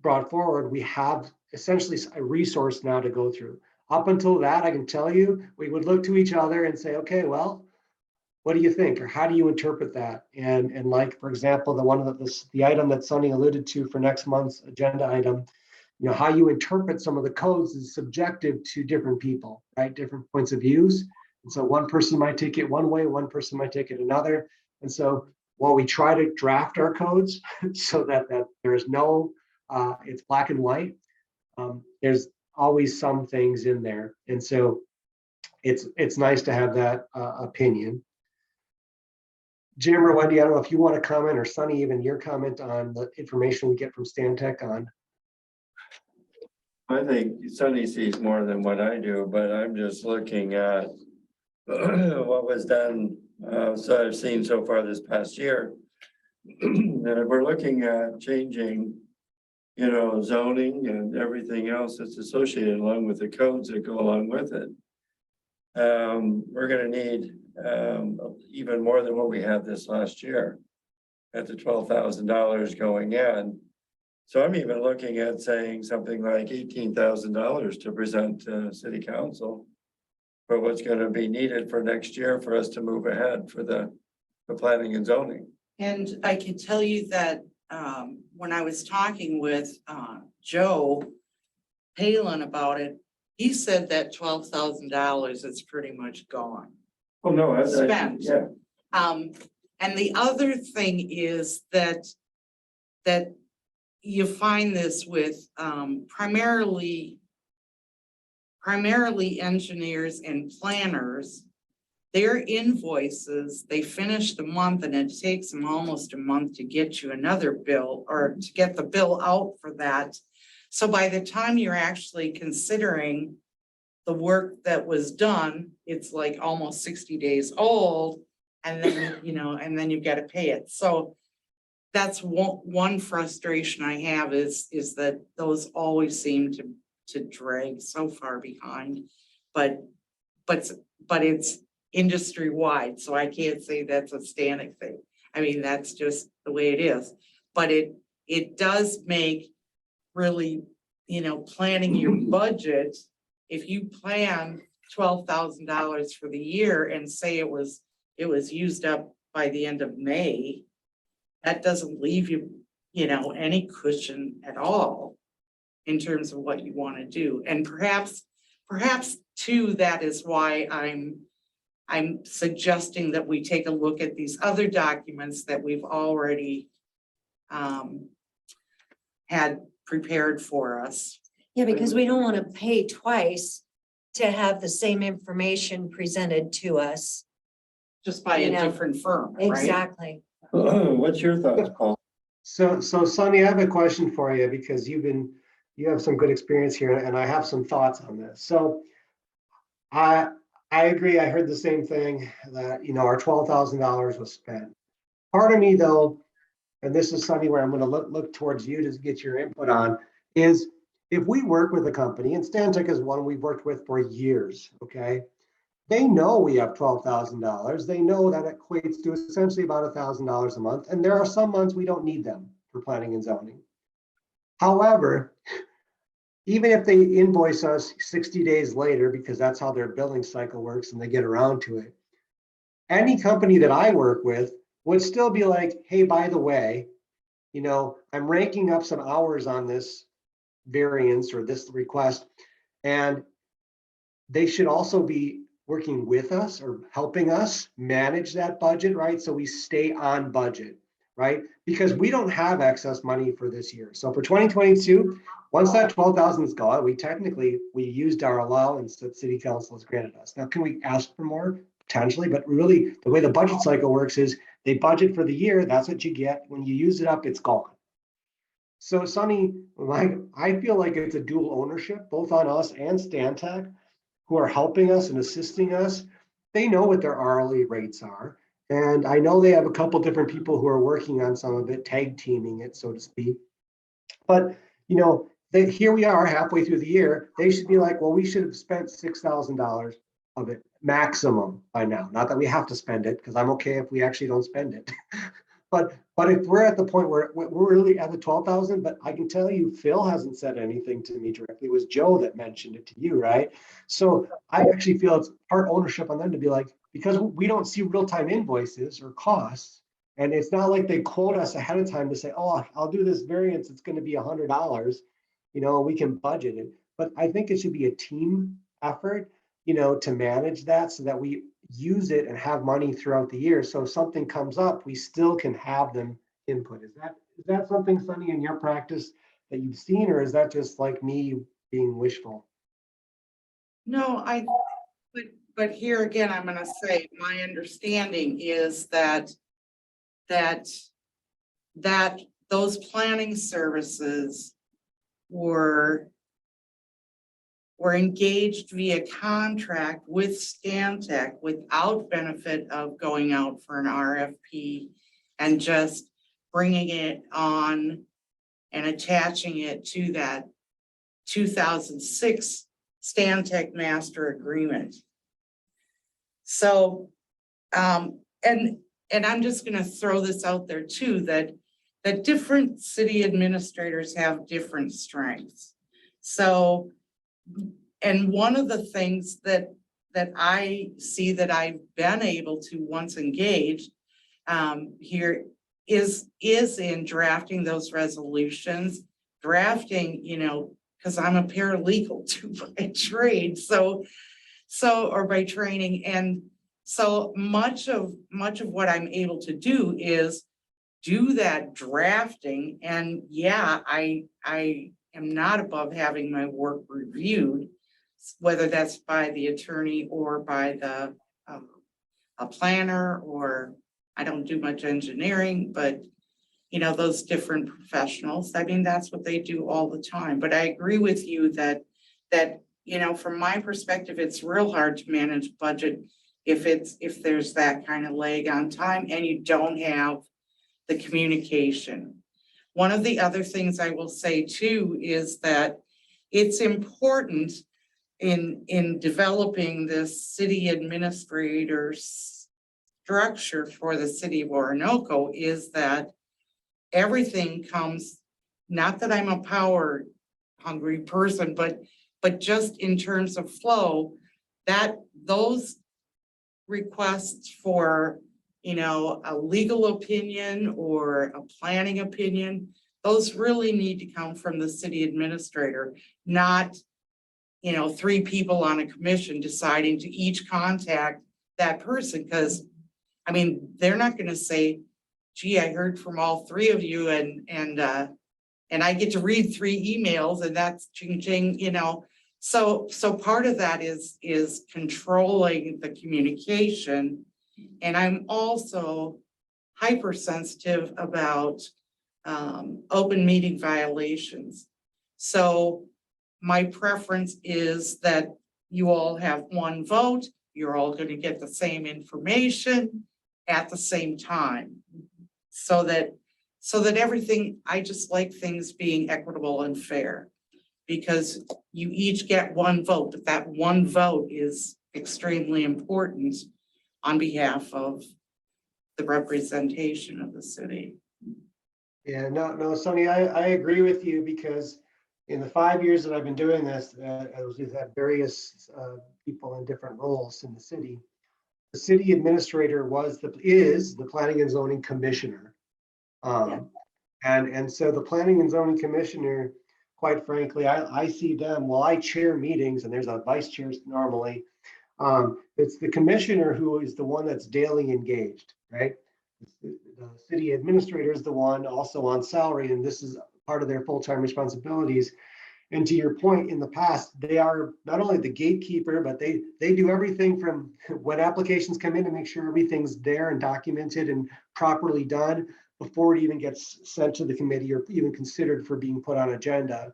brought forward, we have essentially a resource now to go through. Up until that, I can tell you, we would look to each other and say, okay, well, what do you think? Or how do you interpret that? And like, for example, the item that Sunny alluded to for next month's agenda item, how you interpret some of the codes is subjective to different people, right? Different points of views. And so one person might take it one way, one person might take it another. And so while we try to draft our codes so that there's no, it's black and white, there's always some things in there. And so it's nice to have that opinion. Jim or Wendy, I don't know if you want to comment, or Sunny, even your comment on the information we get from Stantec on. I think Sunny sees more than what I do, but I'm just looking at what was done, so I've seen so far this past year. And if we're looking at changing, zoning and everything else that's associated along with the codes that go along with it, we're gonna need even more than what we had this last year at the $12,000 going in. So I'm even looking at saying something like $18,000 to present to City Council for what's going to be needed for next year for us to move ahead for the planning and zoning. And I can tell you that, when I was talking with, Joe Palin about it, he said that $12,000 is pretty much gone. Oh, no, Spent. yeah. And the other thing is that you find this with, primarily engineers and planners. Their invoices, they finish the month and it takes them almost a month to get you another bill or to get the bill out for that. So by the time you're actually considering the work that was done, it's like almost 60 days old. And then, and then you've got to pay it. So that's one frustration I have is that those always seem to drag so far behind. But it's industry wide, so I can't say that's a Stanek thing. I mean, that's just the way it is. But it does make really, planning your budget. If you plan $12,000 for the year and say it was used up by the end of May, that doesn't leave you, any cushion at all in terms of what you want to do. And perhaps too, that is why I'm suggesting that we take a look at these other documents that we've already had prepared for us. Yeah, because we don't want to pay twice to have the same information presented to us. Just by a different firm, right? Exactly. What's your thoughts, Paul? So Sonny, I have a question for you because you have some good experience here and I have some thoughts on this. So I agree. I heard the same thing that, our $12,000 was spent. Part of me though, and this is Sonny where I'm going to look towards you to get your input on, is if we work with a company, and Stantec is one we've worked with for years, okay? They know we have $12,000. They know that equates to essentially about $1,000 a month. And there are some months we don't need them for planning and zoning. However, even if they invoice us 60 days later, because that's how their billing cycle works and they get around to it, any company that I work with would still be like, hey, by the way, I'm ranking up some hours on this variance or this request, and they should also be working with us or helping us manage that budget, right? So we stay on budget, right? Because we don't have excess money for this year. So for 2022, once that 12,000 is gone, we used our allowance that city council has granted us. Now, can we ask for more? Potentially, but really the way the budget cycle works is they budget for the year, that's what you get. When you use it up, it's gone. So Sonny, I feel like it's a dual ownership, both on us and Stantec, who are helping us and assisting us. They know what their hourly rates are. And I know they have a couple different people who are working on some of it, tag teaming it, so to speak. But, here we are halfway through the year. They should be like, well, we should have spent $6,000 of it maximum by now. Not that we have to spend it, because I'm okay if we actually don't spend it. But if we're at the point where we're really at the 12,000, but I can tell you, Phil hasn't said anything to me directly. It was Joe that mentioned it to you, right? So I actually feel it's part ownership on them to be like, because we don't see real-time invoices or costs, and it's not like they quote us ahead of time to say, oh, I'll do this variance, it's going to be $100, we can budget it. But I think it should be a team effort, to manage that so that we use it and have money throughout the year. So if something comes up, we still can have them input. Is that something, Sonny, in your practice that you've seen, or is that just like me being wishful? No, but here again, I'm gonna say, my understanding is that those planning services were engaged via contract with Stantec without benefit of going out for an RFP and just bringing it on and attaching it to that 2006 Stantec master agreement. So, and I'm just gonna throw this out there too, that different city administrators have different strengths. So, and one of the things that I see that I've been able to once engage here is in drafting those resolutions, drafting, because I'm a paralegal too by trade, so, or by training, and so much of what I'm able to do is do that drafting, and yeah, I am not above having my work reviewed, whether that's by the attorney or by the a planner, or I don't do much engineering, but those different professionals, I mean, that's what they do all the time. But I agree with you that from my perspective, it's real hard to manage budget if there's that kind of lag on time and you don't have the communication. One of the other things I will say too is that it's important in developing this city administrator structure for the city of Orinoco is that everything comes, not that I'm a power hungry person, but just in terms of flow, that those requests for, a legal opinion or a planning opinion, those really need to come from the city administrator, not, 3 people on a commission deciding to each contact that person, because I mean, they're not gonna say, gee, I heard from all 3 of you and I get to read 3 emails and that's ching, So part of that is controlling the communication. And I'm also hypersensitive about open meeting violations. So my preference is that you all have one vote, you're all gonna get the same information at the same time. So that everything, I just like things being equitable and fair. Because you each get one vote, but that one vote is extremely important on behalf of the representation of the city. Yeah, no, Sonny, I agree with you because in the 5 years that I've been doing this, we've had various people in different roles in the city. The city administrator is the planning and zoning commissioner. And so the planning and zoning commissioner, quite frankly, I see them, well, I chair meetings and there's a vice chair normally. It's the commissioner who is the one that's daily engaged, right? The city administrator is the one also on salary, and this is part of their full-time responsibilities. And to your point, in the past, they are not only the gatekeeper, but they do everything from when applications come in to make sure everything's there and documented and properly done before it even gets sent to the committee or even considered for being put on agenda.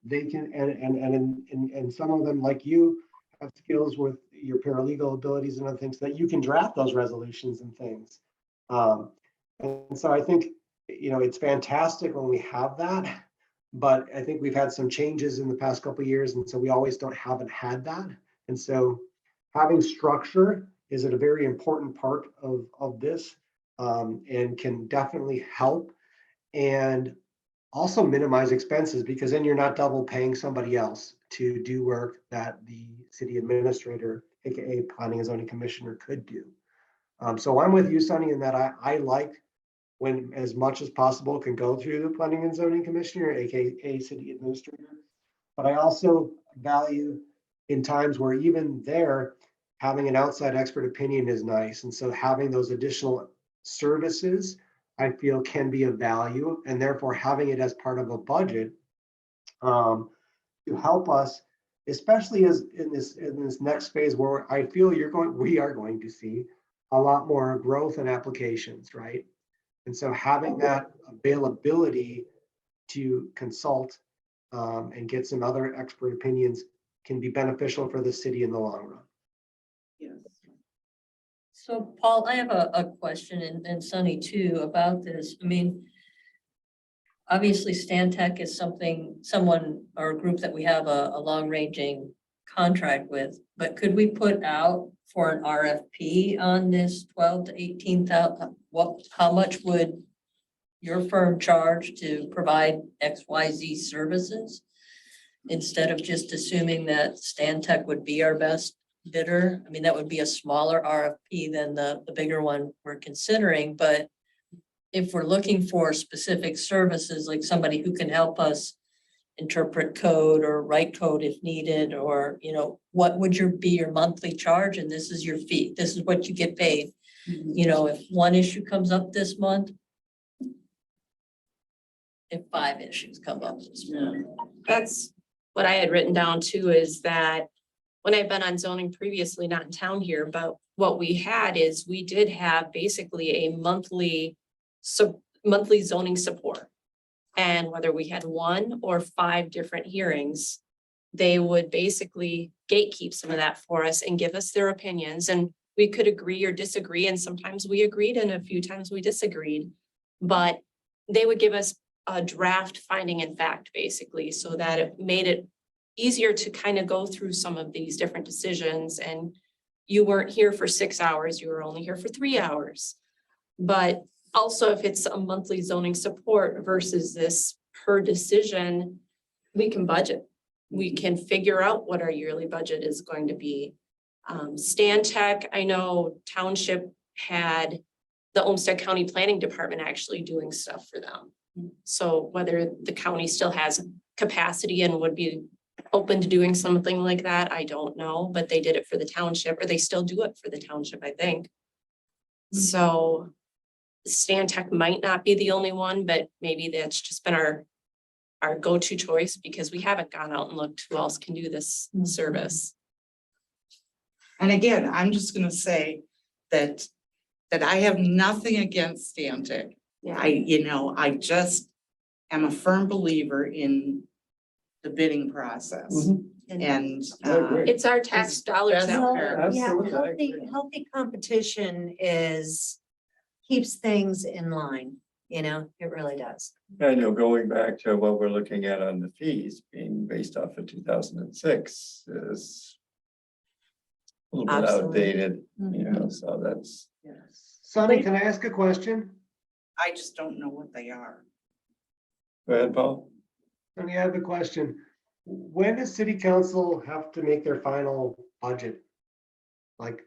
They can, and some of them, like you, have skills with your paralegal abilities and other things that you can draft those resolutions and things. And so I think, it's fantastic when we have that, but I think we've had some changes in the past couple of years. And so we always haven't had that. And so having structure is a very important part of this, and can definitely help and also minimize expenses, because then you're not double paying somebody else to do work that the city administrator, AKA planning and zoning commissioner, could do. So I'm with you, Sonny, in that I like when as much as possible can go through the planning and zoning commissioner, AKA city administrator. But I also value in times where even there, having an outside expert opinion is nice. And so having those additional services, I feel can be of value, and therefore having it as part of a budget to help us, especially as in this next phase where I feel we are going to see a lot more growth in applications, right? And so having that availability to consult and get some other expert opinions can be beneficial for the city in the long run. Yes. So Paul, I have a question, and Sunny too, about this. I mean, obviously Stantec is someone or a group that we have a long-ranging contract with, but could we put out for an RFP on this 12 to 18,000? How much would your firm charge to provide XYZ services? Instead of just assuming that Stantec would be our best bidder. I mean, that would be a smaller RFP than the bigger one we're considering, but if we're looking for specific services, like somebody who can help us interpret code or write code if needed, or, you know, what would be your monthly charge, and this is your fee, this is what you get paid. You know, if one issue comes up this month, if 5 issues come up this month. That's what I had written down too, is that when I've been on zoning previously, not in town here, but what we had is we did have basically a monthly monthly zoning support. And whether we had 1 or 5 different hearings, they would basically gatekeep some of that for us and give us their opinions, and we could agree or disagree, and sometimes we agreed and a few times we disagreed. But they would give us a draft finding in fact, basically, so that it made it easier to kind of go through some of these different decisions, and you weren't here for 6 hours, you were only here for 3 hours. But also, if it's a monthly zoning support versus this per decision, we can budget. We can figure out what our yearly budget is going to be. Stan Tech, I know Township had the Olmsted County Planning Department actually doing stuff for them. So whether the county still has capacity and would be open to doing something like that, I don't know, but they did it for the township, or they still do it for the township, I think. So Stan Tech might not be the only one, but maybe that's just been our go-to choice, because we haven't gone out and looked who else can do this service. And again, I'm just gonna say that I have nothing against Stantec. I just am a firm believer in the bidding process. And I agree. It's our tax dollars that Well, we're. Yeah, Absolutely, I healthy, agree. healthy competition keeps things in line, you know, it really does. I know, going back to what we're looking at on the fees being based off of 2006 is a little bit Absolutely. outdated, you know, so that's. yes, Sonny, can I ask a question? I just don't know what they are. Go ahead, Paul. Sonny, I have a question. When does city council have to make their final budget? Like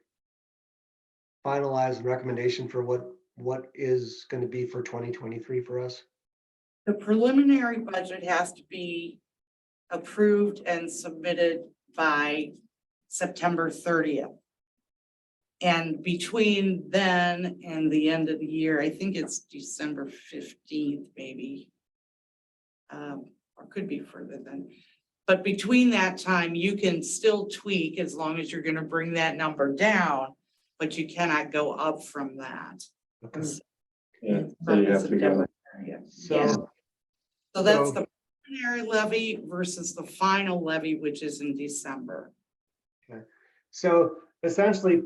finalize recommendation for what is going to be for 2023 for us? The preliminary budget has to be approved and submitted by September 30th. And between then and the end of the year, I think it's December 15th, maybe. Or could be further than, but between that time, you can still tweak as long as you're gonna bring that number down, but you cannot go up from that. Okay. Yeah, so you have to go. So, So that's So- the preliminary levy versus the final levy, which is in December. so essentially,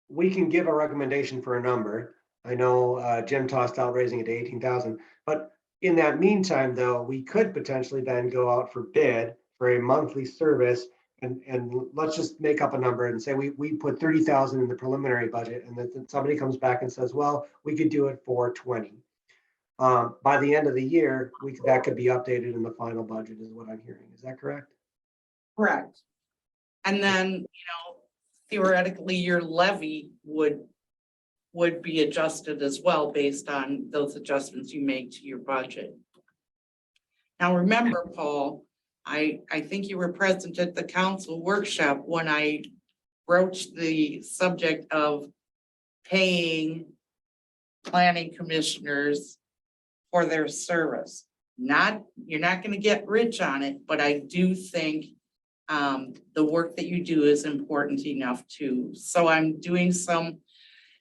we can give a recommendation for a number. I know Jim tossed out raising it to 18,000, but in that meantime, though, we could potentially then go out for bid for a monthly service. And let's just make up a number and say we put 30,000 in the preliminary budget, and then somebody comes back and says, well, we could do it for 20. By the end of the year, that could be updated in the final budget, is what I'm hearing. Is that correct? Correct. And then, theoretically, your levy would be adjusted as well based on those adjustments you make to your budget. Now, remember, Paul, I think you were present at the council workshop when I broached the subject of paying planning commissioners for their service. You're not gonna get rich on it, but I do think the work that you do is important enough too. So I'm doing some,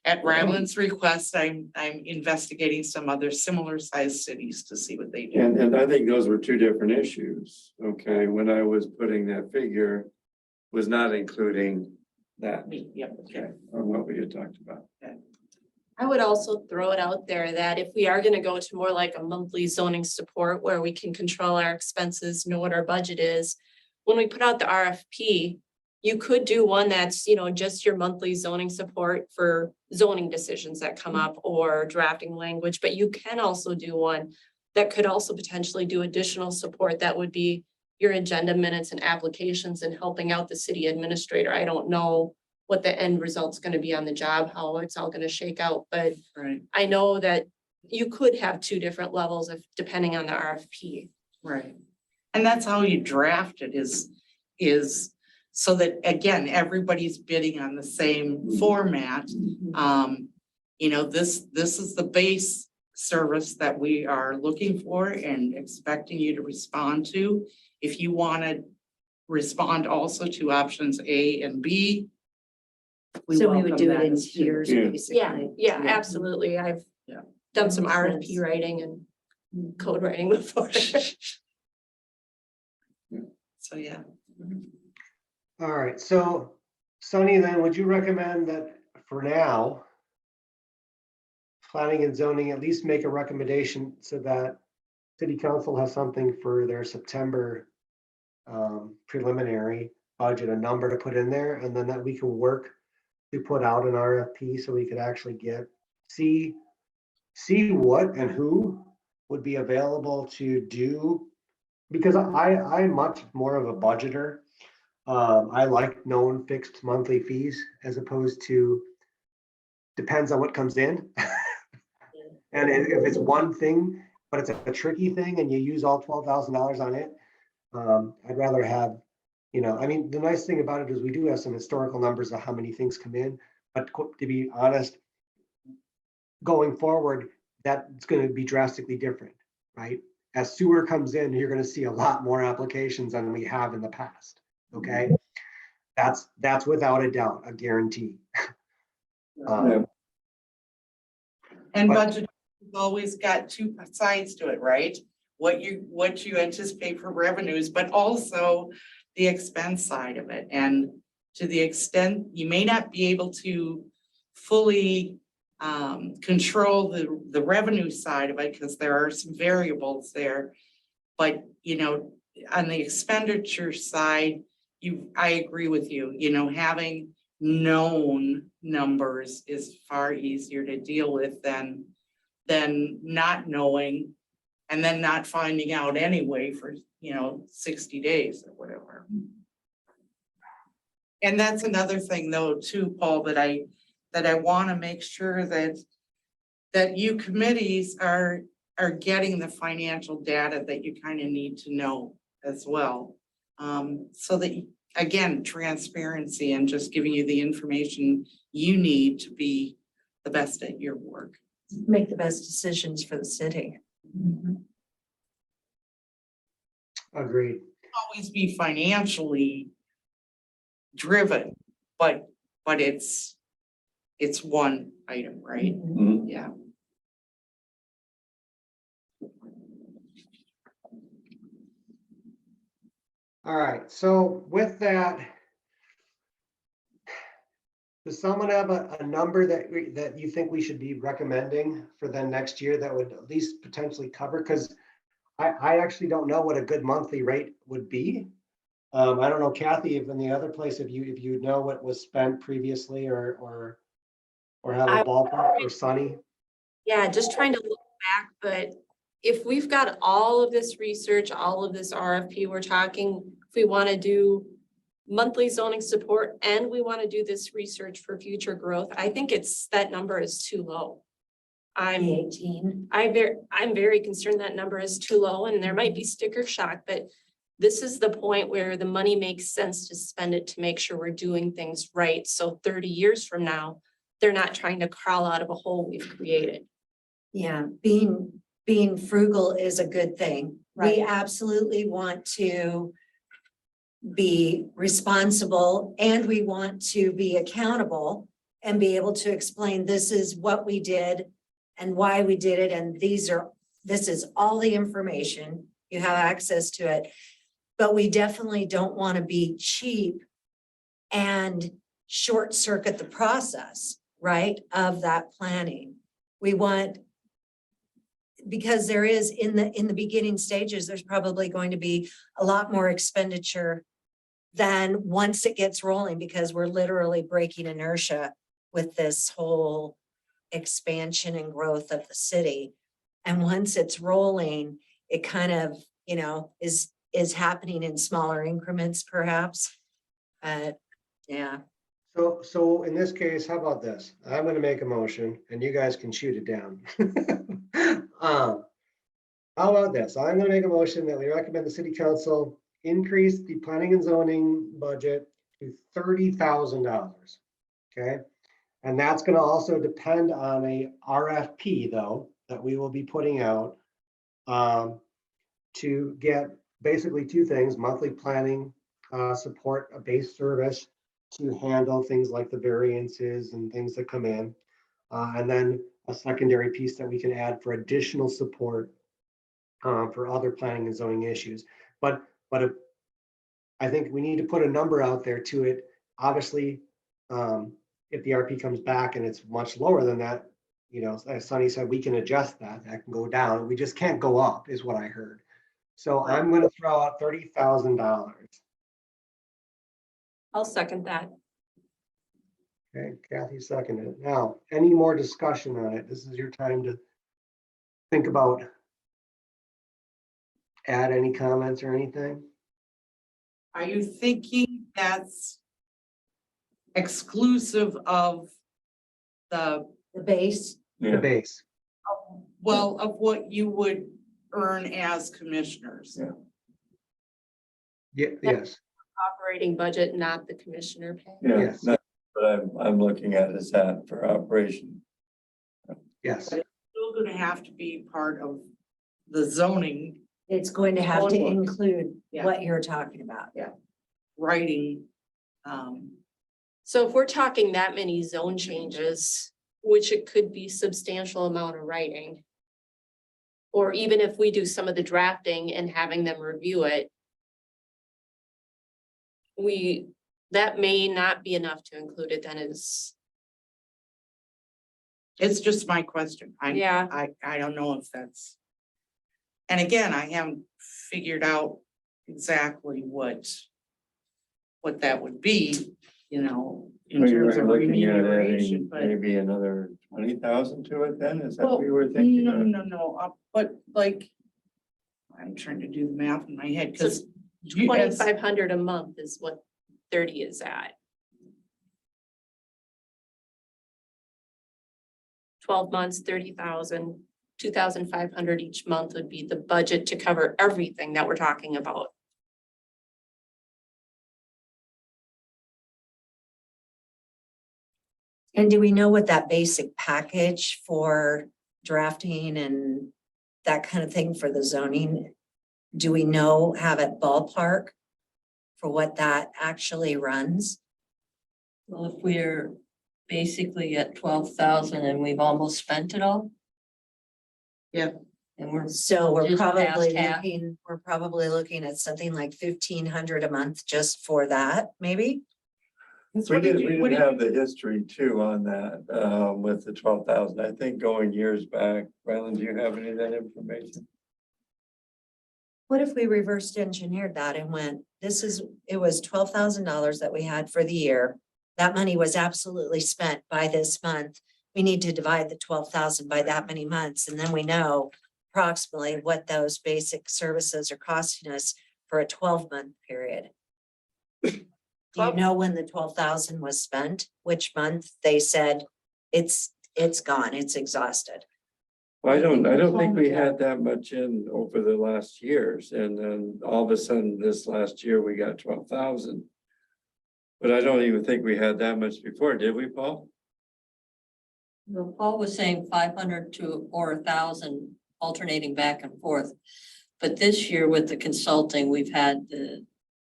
at Ryland's request, I'm investigating some other similar sized cities to see what they do. And I think those were two different issues, okay, when I was putting that figure, was not including that, Yep, okay, on what we had talked about. I would also throw it out there that if we are gonna go to more like a monthly zoning support where we can control our expenses, know what our budget is. When we put out the RFP, you could do one that's, just your monthly zoning support for zoning decisions that come up or drafting language, but you can also do one that could also potentially do additional support that would be your agenda minutes and applications and helping out the city administrator. I don't know what the end result's gonna be on the job, how it's all gonna shake out, but right. I know that you could have two different levels of, depending on the RFP. Right. And that's how you draft it is so that, again, everybody's bidding on the same format. You know, this is the base service that we are looking for and expecting you to respond to. If you want to respond also to options A and B. So we would welcome do it that in too. tiers, Yeah. basically. Yeah, absolutely. I've Yeah. done some Makes RFP sense. writing and code writing before. So, yeah. All right, so Sunny, then would you recommend that for now, planning and zoning at least make a recommendation so that city council has something for their September preliminary budget, a number to put in there, and then that we can work to put out an RFP so we could actually see what and who would be available to do. Because I'm much more of a budgeter. I like known fixed monthly fees as opposed to depends on what comes in. And if it's one thing, but it's a tricky thing and you use all $12,000 on it, I'd rather have, I mean, the nice thing about it is we do have some historical numbers of how many things come in, but to be honest, going forward, that's going to be drastically different, right? As sewer comes in, you're going to see a lot more applications than we have in the past. Okay, that's without a doubt a guarantee. And But- budget has always got two sides to it, right? What you anticipate for revenues, but also the expense side of it. And to the extent you may not be able to fully control the revenue side of it, because there are some variables there. But, on the expenditure side, I agree with you, having known numbers is far easier to deal with than not knowing and then not finding out anyway for, 60 days or whatever. And that's another thing though, too, Paul, that I want to make sure that you committees are getting the financial data that you kind of need to know as well. So that, again, transparency and just giving you the information you need to be the best at your work. Make the best decisions for the city. Agreed. Always be financially driven, but it's one item, right? Mhm. Yeah. All right, so with that, does someone have a number that you think we should be recommending for then next year that would at least potentially cover? Because I actually don't know what a good monthly rate would be. I don't know, Kathy, if in the other place, if you know what was spent previously or have a ballpark, or Sunny. Yeah, just trying to look back, but if we've got all of this research, all of this RFP, we're talking, if we want to do monthly zoning support and we want to do this research for future growth, I think that number is too low. I'm 18. I'm very concerned that number is too low and there might be sticker shock, but this is the point where the money makes sense to spend it to make sure we're doing things right. So 30 years from now, they're not trying to crawl out of a hole we've created. Yeah, being frugal is a good thing. Right. We absolutely want to be responsible and we want to be accountable and be able to explain this is what we did and why we did it. And this is all the information. You have access to it. But we definitely don't want to be cheap and short circuit the process, right, of that planning. We want, because there is in the beginning stages, there's probably going to be a lot more expenditure than once it gets rolling, because we're literally breaking inertia with this whole expansion and growth of the city. And once it's rolling, it kind of, is happening in smaller increments perhaps. Yeah. So in this case, how about this? I'm gonna make a motion and you guys can shoot it down. How about this? I'm gonna make a motion that we recommend the city council increase the planning and zoning budget to $30,000. Okay? And that's gonna also depend on a RFP though, that we will be putting out. To get basically two things, monthly planning, support, a base service to handle things like the variances and things that come in. And then a secondary piece that we can add for additional support for other planning and zoning issues. But I think we need to put a number out there to it. Obviously, if the RP comes back and it's much lower than that, you know, as Sunny said, we can adjust that. That can go down. We just can't go up, is what I heard. So I'm gonna throw out $30,000. I'll second that. Okay, Kathy seconded it. Now, any more discussion on it? This is your time to think about. Add any comments or anything? Are you thinking that's exclusive of the, The base, The Yeah, base. well, of what you would earn as commissioners? Yeah, yes, Operating budget, not the commissioner pay. yeah, Yes. that's what I'm looking at is that for operation. yes. Still gonna have to be part of the zoning it's going to have to include Yeah. what you're talking about. writing. So if we're talking that many zone changes, which it could be substantial amount of writing. Or even if we do some of the drafting and having them review it. That may not be enough to include it then is, It's just my question. yeah. I don't know if that's. And again, I haven't figured out exactly what that would be, you know, in So you terms were of looking at remuneration, adding but. maybe another 20,000 to it then? Is that Well, what you were thinking No, of? no, but like, I'm trying to do the math in my head, because. 2,500 a month is what 30 is at. 12 months, 30,000, 2,500 each month would be the budget to cover everything that we're talking about. And do we know what that basic package for drafting and that kind of thing for the zoning? Do we know, have it ballpark for what that actually runs? Well, if we're basically at 12,000 and we've almost spent it all. Yeah. And we're, So we're Just past probably half. looking at something like 1,500 a month just for that, maybe? We did have the history too on that, with the 12,000, I think going years back. Ryland, do you have any of that information? What if we reversed engineered that and went, it was $12,000 that we had for the year. That money was absolutely spent by this month. We need to divide the 12,000 by that many months, and then we know approximately what those basic services are costing us for a 12-month period. Do you know when the 12,000 was spent? Which month they said it's gone, it's exhausted? Well, I don't think we had that much in over the last years, and then all of a sudden this last year we got 12,000. But I don't even think we had that much before, did we, Paul? well, Paul was saying 500 to or 1,000 alternating back and forth. But this year with the consulting,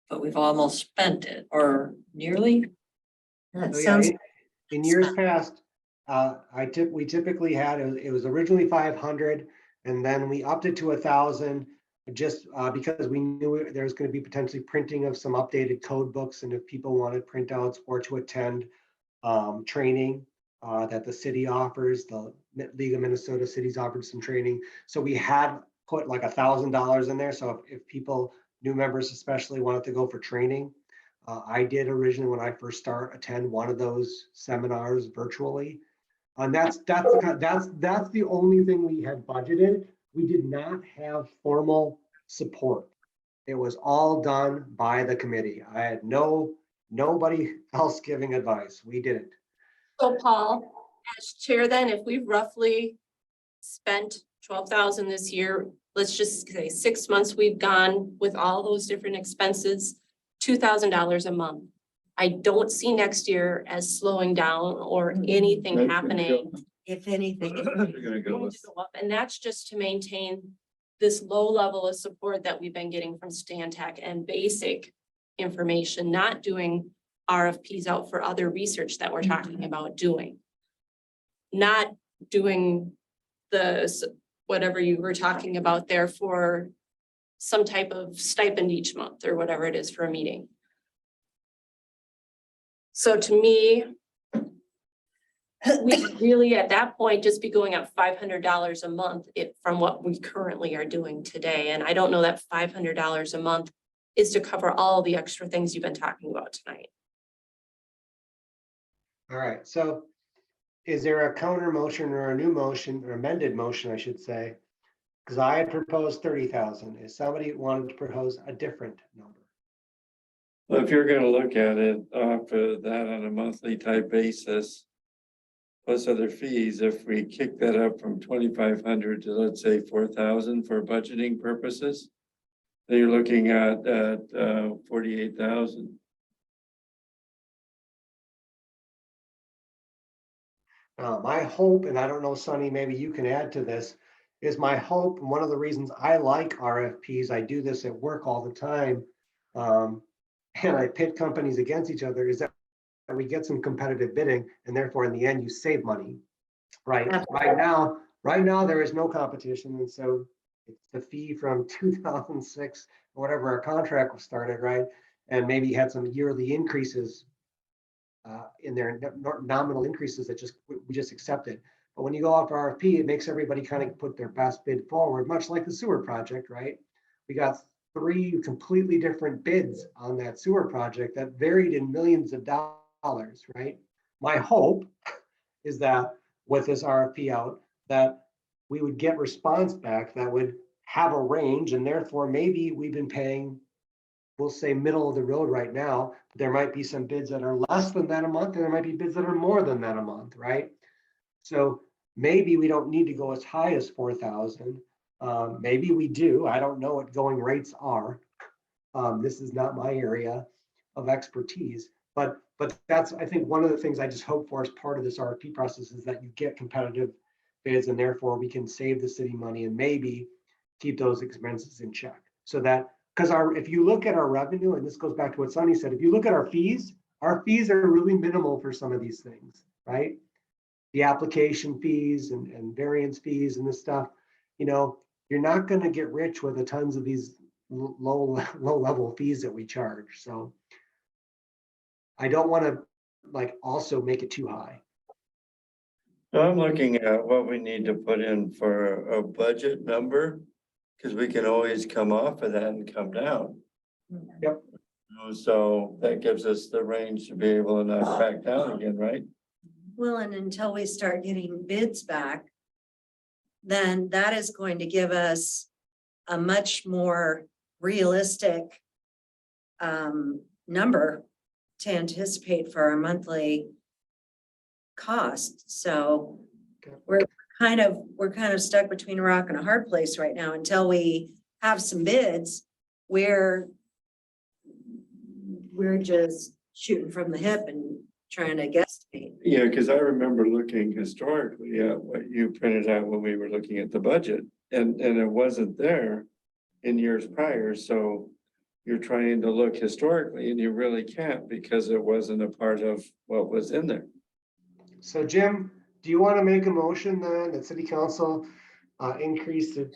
but we've almost spent it or nearly. That So, yeah, sounds, in years past, we typically had, it was originally 500 and then we upped it to 1,000. Just because we knew there was going to be potentially printing of some updated code books and if people wanted printouts or to attend training that the city offers, the League of Minnesota Cities offered some training. So we had put like $1,000 in there. So if people, new members especially, wanted to go for training, I did originally when I first attend one of those seminars virtually. And that's the only thing we had budgeted. We did not have formal support. It was all done by the committee. I had nobody else giving advice. We did it. So Paul, as chair then, if we roughly spent 12,000 this year. Let's just say 6 months we've gone with all those different expenses, $2,000 a month. I don't see next year as slowing down or anything That's happening. If anything, They're gonna go Going with. to go up, and that's just to maintain this low level of support that we've been getting from Stan Tech and basic information, not doing RFPs out for other research that we're talking about doing. Not doing whatever you were talking about there for some type of stipend each month or whatever it is for a meeting. So to me, we really at that point just be going up $500 a month from what we currently are doing today. And I don't know that $500 a month is to cover all the extra things you've been talking about tonight. All right, so is there a counter motion or a new motion or amended motion, I should say? Because I had proposed 30,000. Is somebody wanted to propose a different number? Well, if you're gonna look at it off of that on a monthly type basis, plus other fees, if we kick that up from 2,500 to, let's say, 4,000 for budgeting purposes, then you're looking at 48,000. My hope, and I don't know, Sonny, maybe you can add to this, is my hope, and one of the reasons I like RFPs, I do this at work all the time, and I pit companies against each other, is that we get some competitive bidding, and therefore in the end, you save money. Right, right now, there is no competition, and so it's the fee from 2006, or whatever our contract was started, right? And maybe had some yearly increases in their nominal increases that we just accepted. But when you go off RFP, it makes everybody kind of put their best bid forward, much like the sewer project, right? We got 3 completely different bids on that sewer project that varied in millions of dollars, right? My hope is that with this RFP out, that we would get response back that would have a range, and therefore maybe we've been paying, we'll say middle of the road right now. There might be some bids that are less than that a month, and there might be bids that are more than that a month, right? So maybe we don't need to go as high as 4,000. Maybe we do. I don't know what going rates are. This is not my area of expertise, but that's, I think, one of the things I just hope for as part of this RFP process is that you get competitive bids, and therefore we can save the city money and maybe keep those expenses in check. So that, because if you look at our revenue, and this goes back to what Sonny said, if you look at our fees are really minimal for some of these things, right? The application fees and variance fees and this stuff, you're not going to get rich with the tons of these low level fees that we charge. So I don't want to also make it too high. So I'm looking at what we need to put in for a budget number, because we can always come off of that and come down. Yep. So that gives us the range to be able to knock back down again, right? well, and until we start getting bids back, then that is going to give us a much more realistic number to anticipate for our monthly cost. So Okay. we're kind of stuck between a rock and a hard place right now until we have some bids where we're just shooting from the hip and trying to guesstimate. Yeah, because I remember looking historically at what you printed out when we were looking at the budget, and it wasn't there in years prior, so you're trying to look historically and you really can't because it wasn't a part of what was in there. So Jim, do you want to make a motion then that city council increase the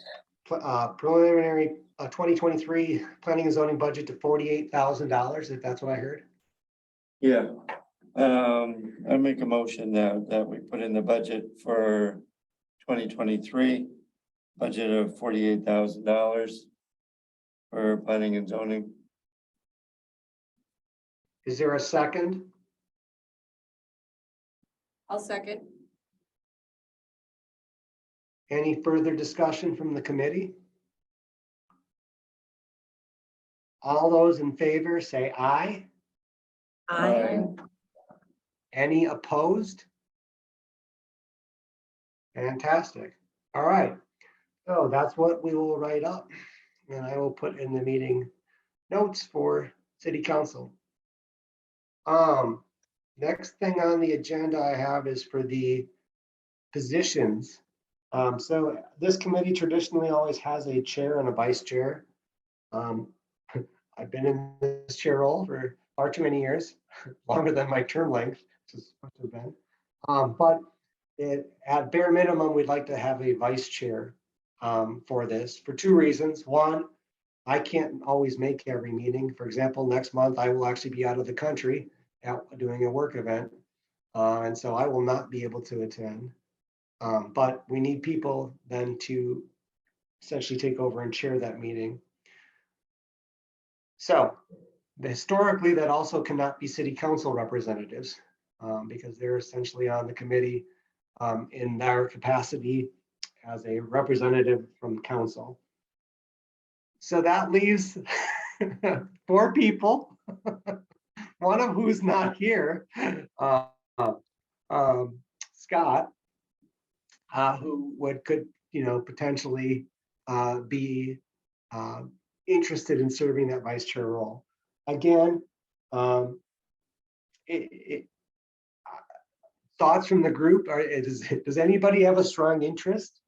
preliminary 2023 planning and zoning budget to $48,000, if that's what I heard? Yeah, I make a motion that we put in the budget for 2023, budget of $48,000 for planning and zoning. Is there a second? I'll second. Any further discussion from the committee? All those in favor say aye. I, Any opposed? Fantastic. All right. So that's what we will write up. And I will put in the meeting notes for city council. Next thing on the agenda I have is for the positions. So this committee traditionally always has a chair and a vice chair. I've been in this chair role for far too many years, longer than my term length, which is supposed to have been. But at bare minimum, we'd like to have a vice chair for this for two reasons. One, I can't always make every meeting. For example, next month I will actually be out of the country out doing a work event. And so I will not be able to attend. But we need people then to essentially take over and chair that meeting. So historically, that also cannot be city council representatives because they're essentially on the committee in their capacity as a representative from council. So that leaves 4 people, one of who's not here, Scott, who could potentially be interested in serving that vice chair role. Again, thoughts from the group are, does anybody have a strong interest?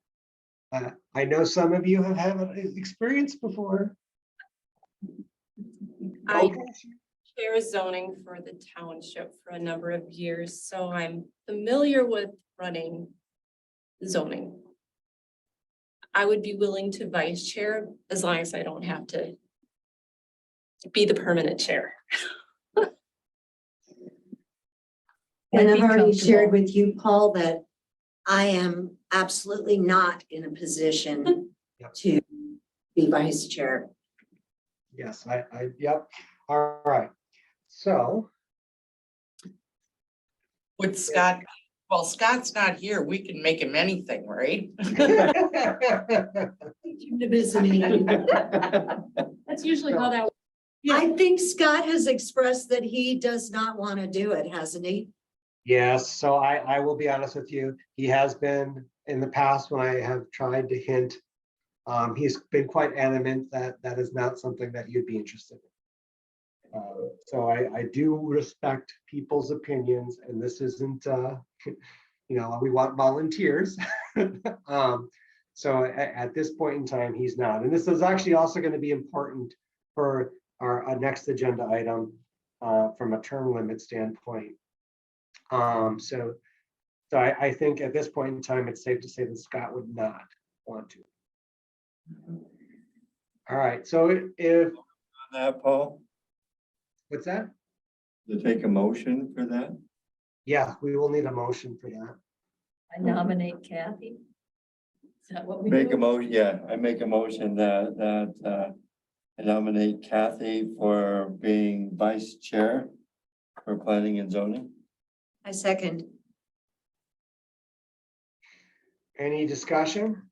I know some of you have had experience before. I Okay. chair zoning for the township for a number of years, so I'm familiar with running zoning. I would be willing to vice chair as long as I don't have to be the permanent chair. And I'd I've be already shared comfortable. with you, Paul, that I am absolutely not in a position Yep. to be vice chair. Yes, yep. All right. So, With Scott, well, Scott's not here. We can make him anything, right? That's usually how that. I think Scott has expressed that he does not want to do it, hasn't he? yes, so I will be honest with you. He has been in the past when I have tried to hint. He's been quite adamant that that is not something that you'd be interested in. So I do respect people's opinions, and this isn't, we want volunteers. So at this point in time, he's not. And this is actually also going to be important for our next agenda item from a term limit standpoint. So I think at this point in time, it's safe to say that Scott would not want to. All right, so if, On that, Paul, what's that? to take a motion for that? Yeah, we will need a motion for that. I nominate Kathy. Is that what we Make a do? motion, yeah, I make a motion that I nominate Kathy for being vice chair for planning and zoning. I second. Any discussion?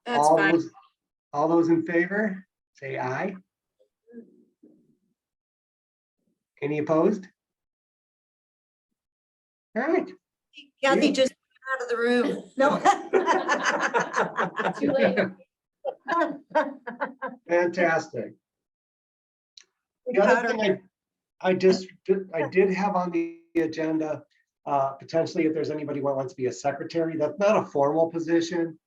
That's All fine. those- All those in favor, say aye. Any opposed? All right. Kathy Yeah. just got out of the room. No. Too late. Fantastic. The other thing I did have on the agenda, potentially if there's anybody who wants to be a secretary, that's not a formal position.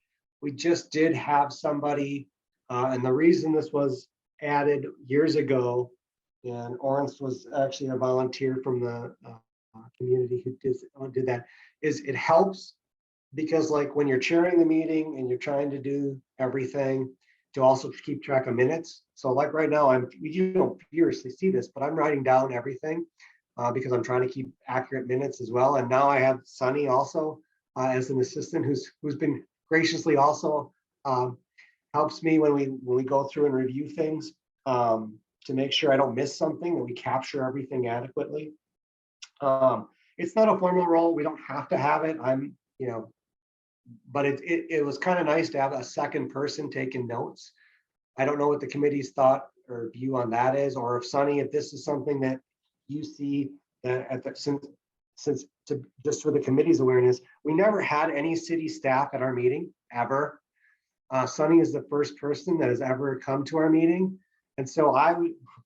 We just did have somebody, and the reason this was added years ago, and Orange was actually a volunteer from the community who did that, is it helps because like when you're chairing the meeting and you're trying to do everything, to also keep track of minutes. So like right now, you don't furiously see this, but I'm writing down everything because I'm trying to keep accurate minutes as well. And now I have Sunny also as an assistant who's been graciously also helps me when we go through and review things to make sure I don't miss something, that we capture everything adequately. It's not a formal role. We don't have to have it. But it was kind of nice to have a second person taking notes. I don't know what the committee's thought or view on that is, or if Sunny, if this is something that you see that since just for the committee's awareness, we never had any city staff at our meeting, ever. Sunny is the first person that has ever come to our meeting. And so I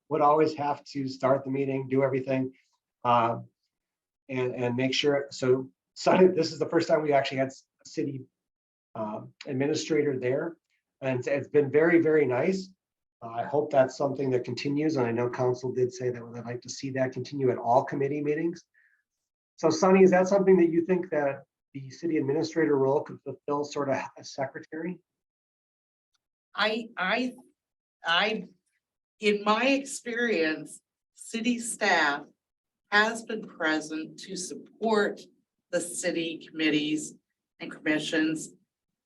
would always have to start the meeting, do everything, and make sure. So Sunny, this is the first time we actually had a city administrator there. And it's been very, very nice. I hope that's something that continues. And I know council did say that they'd like to see that continue at all committee meetings. So Sunny, is that something that you think that the city administrator role could fulfill, sort of as secretary? In my experience, city staff has been present to support the city committees and commissions,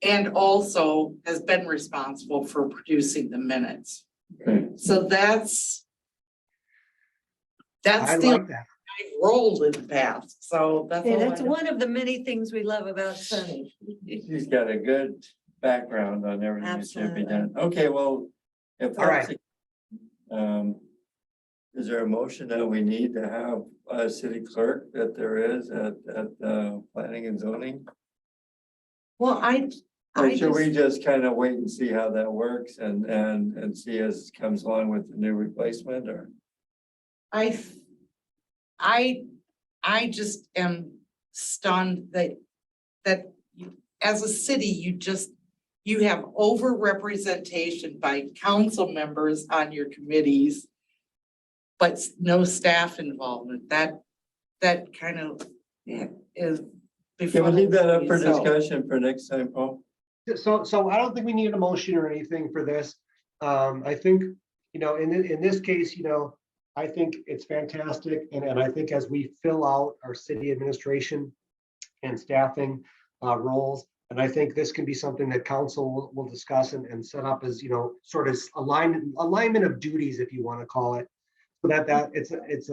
and also has been responsible for producing the minutes. Okay. So that's I the like that. role in the past, so that's. Yeah, all I that's know. one of the many things we love about Sunny. She's got a good background on everything that should be done. Okay, well, if All right. that's, is there a motion that we need to have a city clerk that there is at planning and zoning? Well, Or should we just kind of wait and see how that works and see as it comes along with the new replacement, or? I just am stunned that as a city, you have overrepresentation by council members on your committees, but no staff involvement. That kind of is. Can we leave that up for So- discussion for next time, Paul? So I don't think we need a motion or anything for this. I think, in this case, I think it's fantastic. And I think as we fill out our city administration and staffing roles, and I think this can be something that council will discuss and set up as, sort of alignment of duties, if you want to call it. So that it's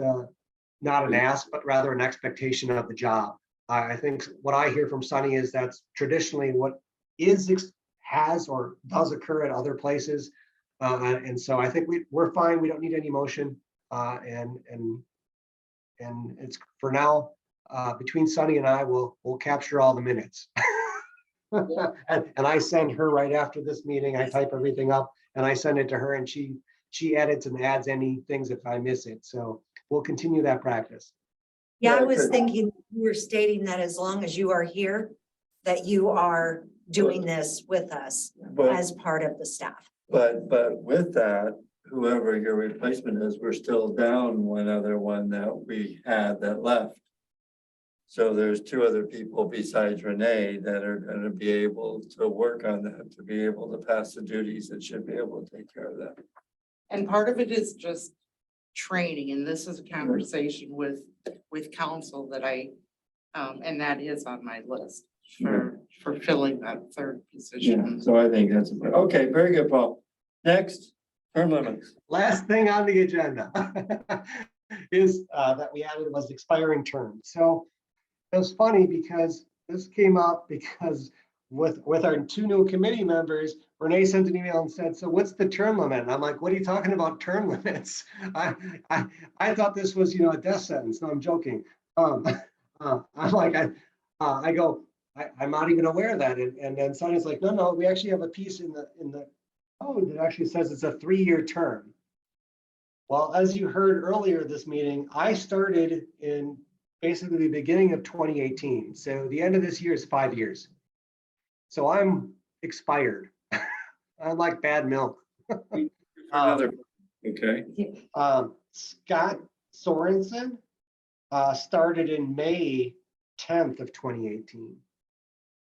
not an ask, but rather an expectation of the job. I think what I hear from Sunny is that's traditionally what has or does occur at other places. And so I think we're fine. We don't need any motion. And it's for now, between Sunny and I, we'll capture all the minutes. And I send her right after this meeting, I type everything up and I send it to her, and she edits and adds any things if I miss it. So we'll continue that practice. Yeah, I Yeah, was good. thinking, you were stating that as long as you are here, that you are doing this with us But, as part of the staff. but with that, whoever your replacement is, we're still down one other one that we had that left. So there's two other people besides Renee that are gonna be able to work on that, to be able to pass the duties that should be able to take care of that. And part of it is just training, and this is a conversation with council that and that is on my list for filling that third Yeah, position. so I think that's, okay, very good, Paul. Next, term limits. Last thing on the agenda is that we added was expiring term. So it was funny because this came up because with our two new committee members, Renee sent an email and said, "So what's the term limit?" And I'm like, "What are you talking about term limits?" I thought this was, a death sentence. No, I'm joking. I'm like, I go, I'm not even aware of that. And then Sonny's like, no, we actually have a piece in the code that actually says it's a 3-year term. Well, as you heard earlier this meeting, I started in basically the beginning of 2018. So the end of this year is 5 years. So I'm expired. I'm like bad milk. Another, okay, Scott Sorensen started in May 10th of 2018.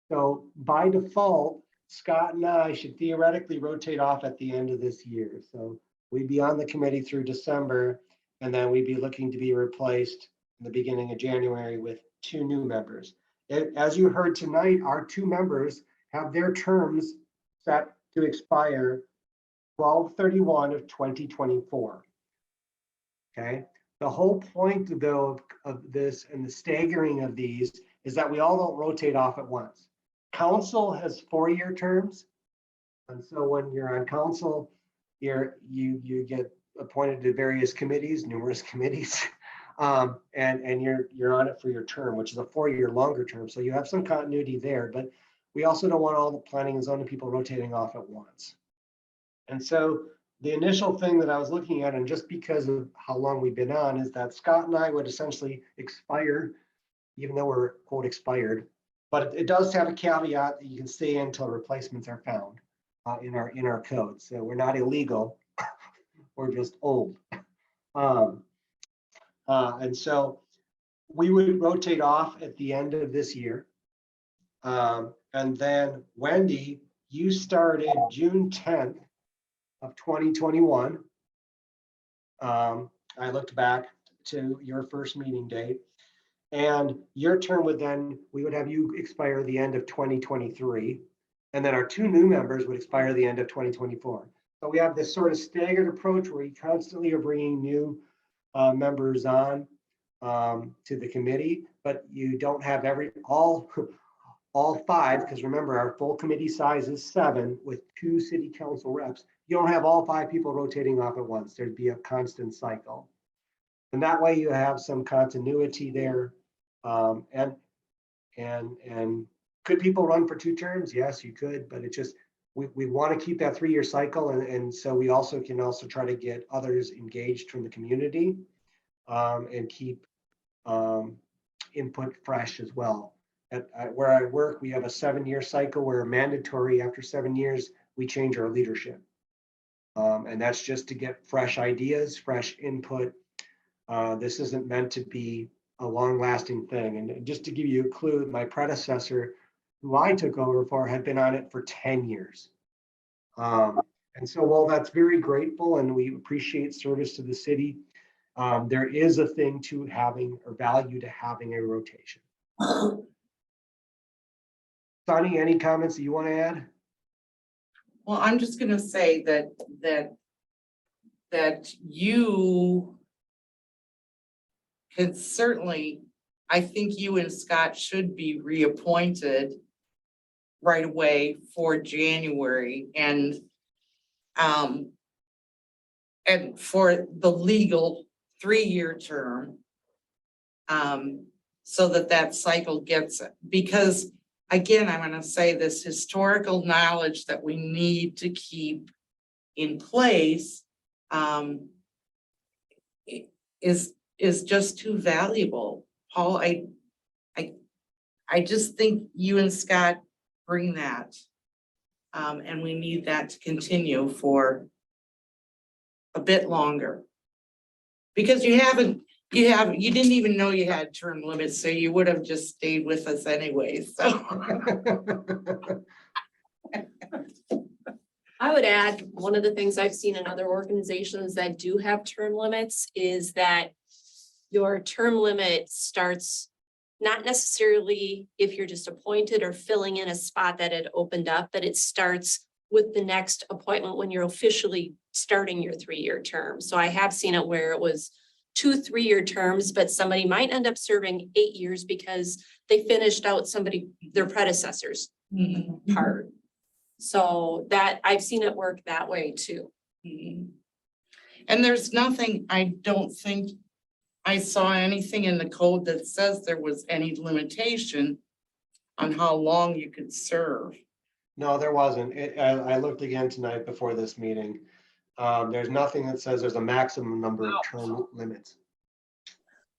So by default, Scott and I should theoretically rotate off at the end of this year. So we'd be on the committee through December, and then we'd be looking to be replaced in the beginning of January with 2 new members. As you heard tonight, our 2 members have their terms set to expire 12/31 of 2024. Okay, the whole point though of this and the staggering of these is that we all don't rotate off at once. Council has 4-year terms. And so when you're on council, you get appointed to various committees, numerous committees. And you're on it for your term, which is a 4-year longer term. So you have some continuity there, but we also don't want all the planning and zoning people rotating off at once. And so the initial thing that I was looking at, and just because of how long we've been on, is that Scott and I would essentially expire, even though we're quote expired. But it does have a caveat that you can stay until replacements are found in our code. So we're not illegal, we're just old. And so we would rotate off at the end of this year. And then Wendy, you started June 10th of 2021. I looked back to your first meeting date. And your term would then, we would have you expire the end of 2023. And then our 2 new members would expire the end of 2024. So we have this sort of staggered approach where we constantly are bringing new members on to the committee, but you don't have all 5, because remember our full committee size is 7 with 2 city council reps. You don't have all 5 people rotating off at once. There'd be a constant cycle. And that way you have some continuity there. And could people run for 2 terms? Yes, you could, but it just, we want to keep that 3-year cycle. And so we also can try to get others engaged from the community and keep input fresh as well. At where I work, we have a 7-year cycle where mandatory after 7 years, we change our leadership. And that's just to get fresh ideas, fresh input. This isn't meant to be a long-lasting thing. And just to give you a clue, my predecessor, who I took over for, had been on it for 10 years. And so while that's very grateful and we appreciate service to the city, there is a thing to having or value to having a rotation. Sonny, any comments that you want to add? Well, I'm just gonna say that you can certainly, I think you and Scott should be reappointed right away for January and for the legal 3-year term. So that cycle gets it, because again, I'm gonna say this historical knowledge that we need to keep in place is just too valuable. Paul, I just think you and Scott bring that. And we need that to continue for a bit longer. Because you didn't even know you had term limits, so you would have just stayed with us anyway, so. I would add, one of the things I've seen in other organizations that do have term limits is that your term limit starts not necessarily if you're just appointed or filling in a spot that had opened up, but it starts with the next appointment when you're officially starting your 3-year term. So I have seen it where it was 2 3-year terms, but somebody might end up serving 8 years because they finished out their predecessor's part. So that I've seen it work that way too. And there's nothing, I don't think I saw anything in the code that says there was any limitation on how long you could serve. No, there wasn't. I looked again tonight before this meeting. There's nothing that says there's a maximum number of term limits.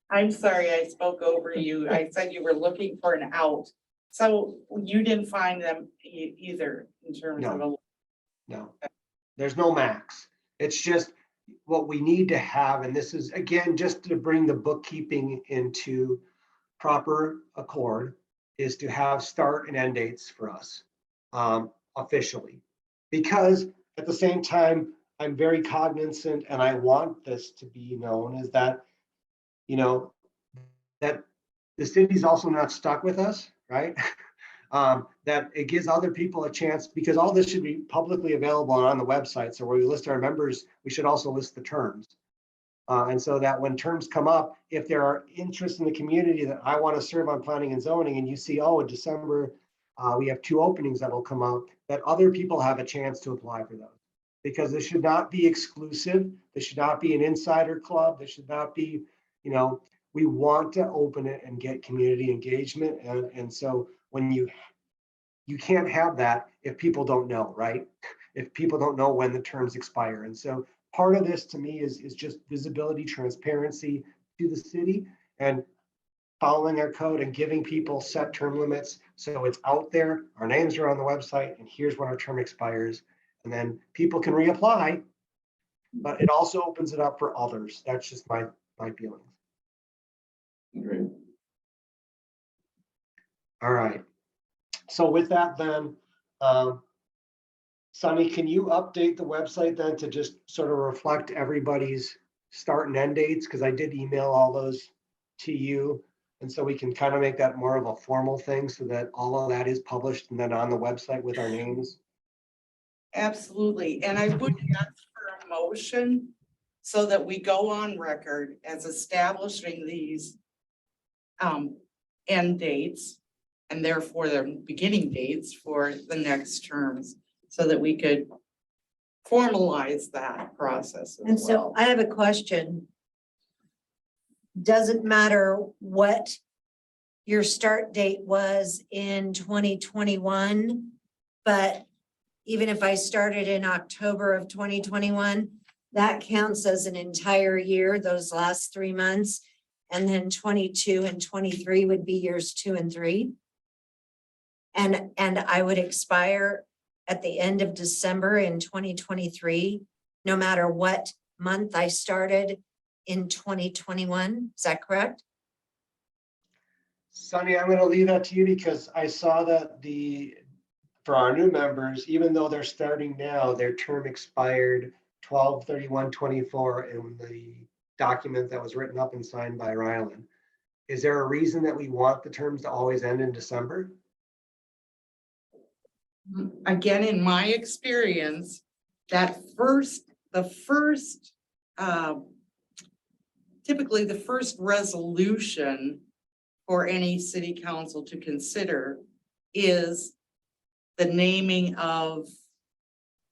I'm sorry, I spoke over you. I said you were looking for an out. So you didn't find them either in terms of a. No, there's no max. It's just what we need to have, and this is again just to bring the bookkeeping into proper accord, is to have start and end dates for us officially. Because at the same time, I'm very cognizant, and I want this to be known, is that, you know, that the city's also not stuck with us, right? That it gives other people a chance, because all this should be publicly available on the website. So where we list our members, we should also list the terms. And so that when terms come up, if there are interests in the community that I want to serve on planning and zoning, and you see, oh, in December, we have 2 openings that will come out, that other people have a chance to apply for those. Because this should not be exclusive. This should not be an insider club. This should not be, you know, we want to open it and get community engagement. And so when you can't have that if people don't know, right? If people don't know when the terms expire. And so part of this to me is just visibility, transparency to the city and following our code and giving people set term limits. So it's out there, our names are on the website, and here's when our term expires. And then people can reapply, but it also opens it up for others. That's just my feeling. Great. All right. So with that then, Sunny, can you update the website then to just sort of reflect everybody's start and end dates? Because I did email all those to you. And so we can kind of make that more of a formal thing so that all of that is published and then on the website with our names. Absolutely, and I would ask for a motion so that we go on record as establishing these end dates and therefore their beginning dates for the next terms, so that we could formalize that process And as so well. I have a question. Doesn't matter what your start date was in 2021, but even if I started in October of 2021, that counts as an entire year, those last 3 months. And then 22 and 23 would be years 2 and 3. And I would expire at the end of December in 2023, no matter what month I started in 2021. Is that correct? Sunny, I'm going to leave that to you because I saw that for our new members, even though they're starting now, their term expired 12/31/24 in the document that was written up and signed by Ryland. Is there a reason that we want the terms to always end in December? Again, in my experience, typically the first resolution for any city council to consider is the naming of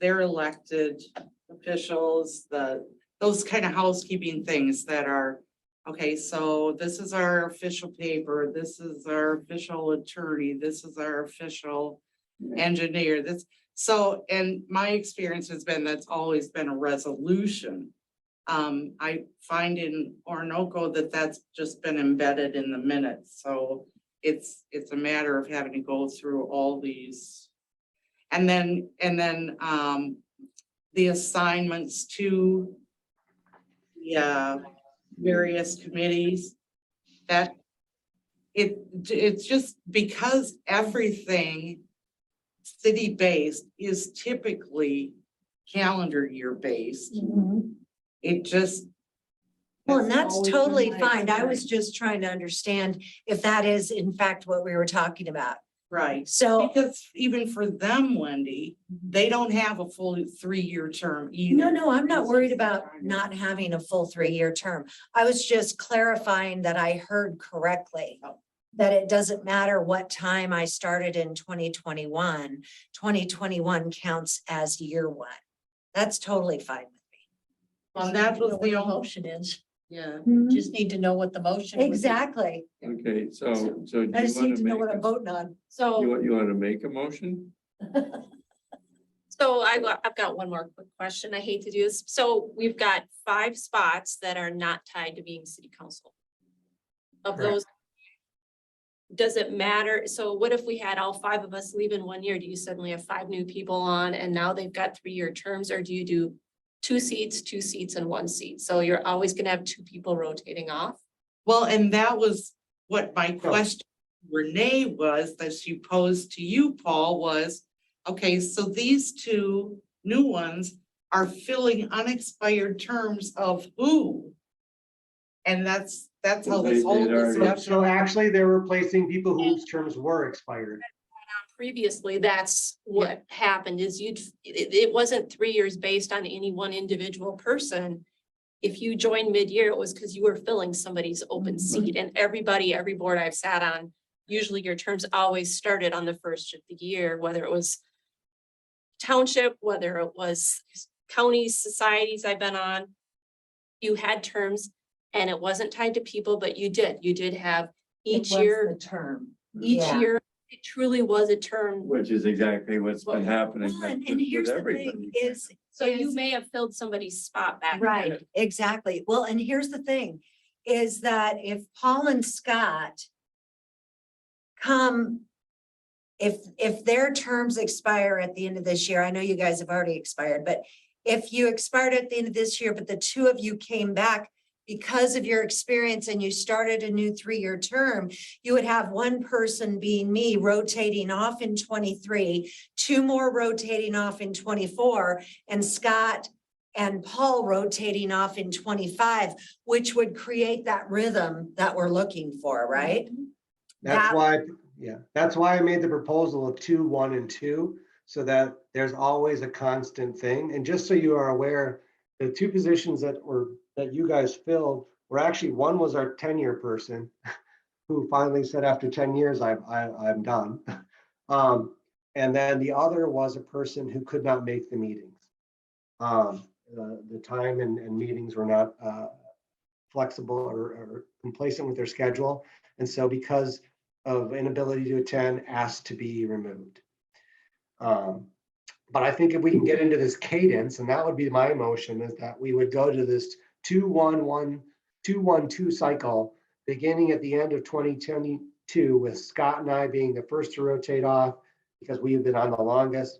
their elected officials, those kind of housekeeping things that are, okay, so this is our official paper, this is our official attorney, this is our official engineer, and my experience has been that's always been a resolution. I find in Orinoco that that's just been embedded in the minutes, so it's a matter of having to go through all these. And then the assignments to the various committees, that it's just because everything city-based is typically calendar year based. It just. Well, and that's always totally been my fine. I was experience. just trying to understand if that is in fact what we were talking about. Right, So, because even for them, Wendy, they don't have a full 3-year term either. no, I'm not worried about not having a full 3-year term. I was just clarifying that I heard correctly. That it doesn't matter what time I started in 2021, 2021 counts as year 1. That's totally fine with Well, that Know was what the the only, motion is. yeah. me. Just need to know what the motion. would be. Exactly. Okay, so do I you just want need to to know make, what I'm voting on. So. you want to make a motion? So I've got one more quick question. I hate to do this. So we've got 5 spots that are not tied to being city council. Of Correct. those, does it matter? So what if we had all 5 of us leave in 1 year? Do you suddenly have 5 new people on and now they've got 3-year terms, or do you do 2 seats, and 1 seat? So you're always gonna have 2 people rotating off? Well, and that was what my question, Renee, was that she posed to you, Paul, was, okay, so these 2 new ones are filling unexpired terms of who? And that's how this whole They'd already- discussion. So actually, they're replacing people whose terms were expired. Previously, that's what happened is it wasn't 3 years based on any one individual person. If you joined mid-year, it was because you were filling somebody's open seat, and every board I've sat on, usually your terms always started on the first of the year, whether it was township, whether it was counties, societies I've been on, you had terms. And it wasn't tied to people, but you did have It each was year, the term. each Yeah. year, it truly was a term. Which is exactly what's been happening Well, with and here's with the everybody. thing is. So you is- may have filled somebody's spot back. then. Right, exactly. Well, and here's the thing, is that if Paul and Scott come, if their terms expire at the end of this year, I know you guys have already expired, but if you expired at the end of this year, but the two of you came back because of your experience and you started a new 3-year term, you would have one person being me rotating off in 23, two more rotating off in 24, and Scott and Paul rotating off in 25, which would create that rhythm that we're looking for, right? That's That- why, yeah, that's why I made the proposal of 2, 1, and 2, so that there's always a constant thing. And just so you are aware, the two positions that you guys filled were actually, one was our 10-year person who finally said after 10 years, I'm done. And then the other was a person who could not make the meetings. The time and meetings were not flexible or complacent with their schedule. And so because of inability to attend, asked to be removed. But I think if we can get into this cadence, and that would be my motion, is that we would go to this 2-1-1, 2-1-2 cycle, beginning at the end of 2022, with Scott and I being the first to rotate off because we have been on the longest.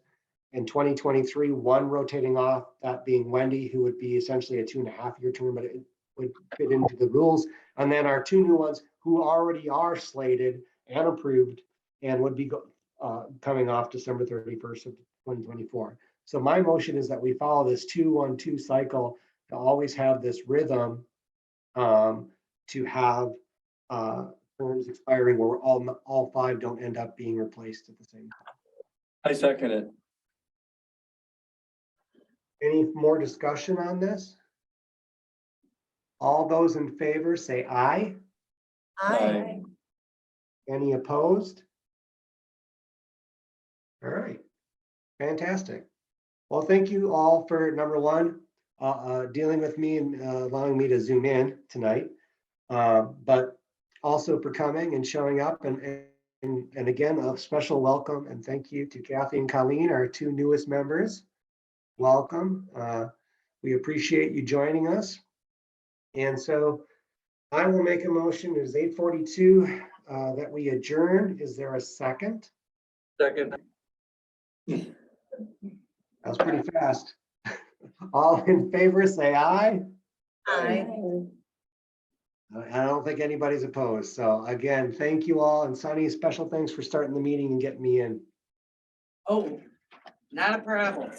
In 2023, one rotating off, that being Wendy, who would be essentially a 2.5-year term, but it would fit into the rules. And then our two new ones who already are slated and approved and would be coming off December 31st of 2024. So my motion is that we follow this 2-1-2 cycle to always have this rhythm, to have terms expiring where all 5 don't end up being replaced at the same time. I second it. Any more discussion on this? All those in favor say aye. Aye. Any opposed? All right, fantastic. Well, thank you all for number one, dealing with me and allowing me to zoom in tonight. But also for coming and showing up, and again, a special welcome and thank you to Kathy and Colleen, our two newest members. Welcome. We appreciate you joining us. And so I will make a motion. It is 8:42 that we adjourn. Is there a second? Second. That was pretty fast. All in favor, say aye. Aye. I don't think anybody's opposed. So again, thank you all. And Sunny, special thanks for starting the meeting and getting me in. Oh, not a problem.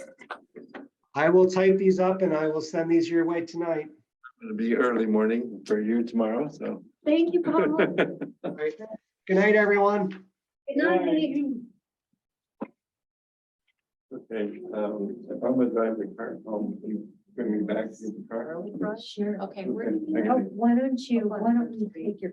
I will type these up and I will send these your way tonight. It'll be early morning for you tomorrow, so. Thank you, Paul. All right. Good night, everyone. Good night. Okay, if I'm gonna drive the car home, can you bring me back to the car? Sure, okay, Okay, I got it. Why don't you take your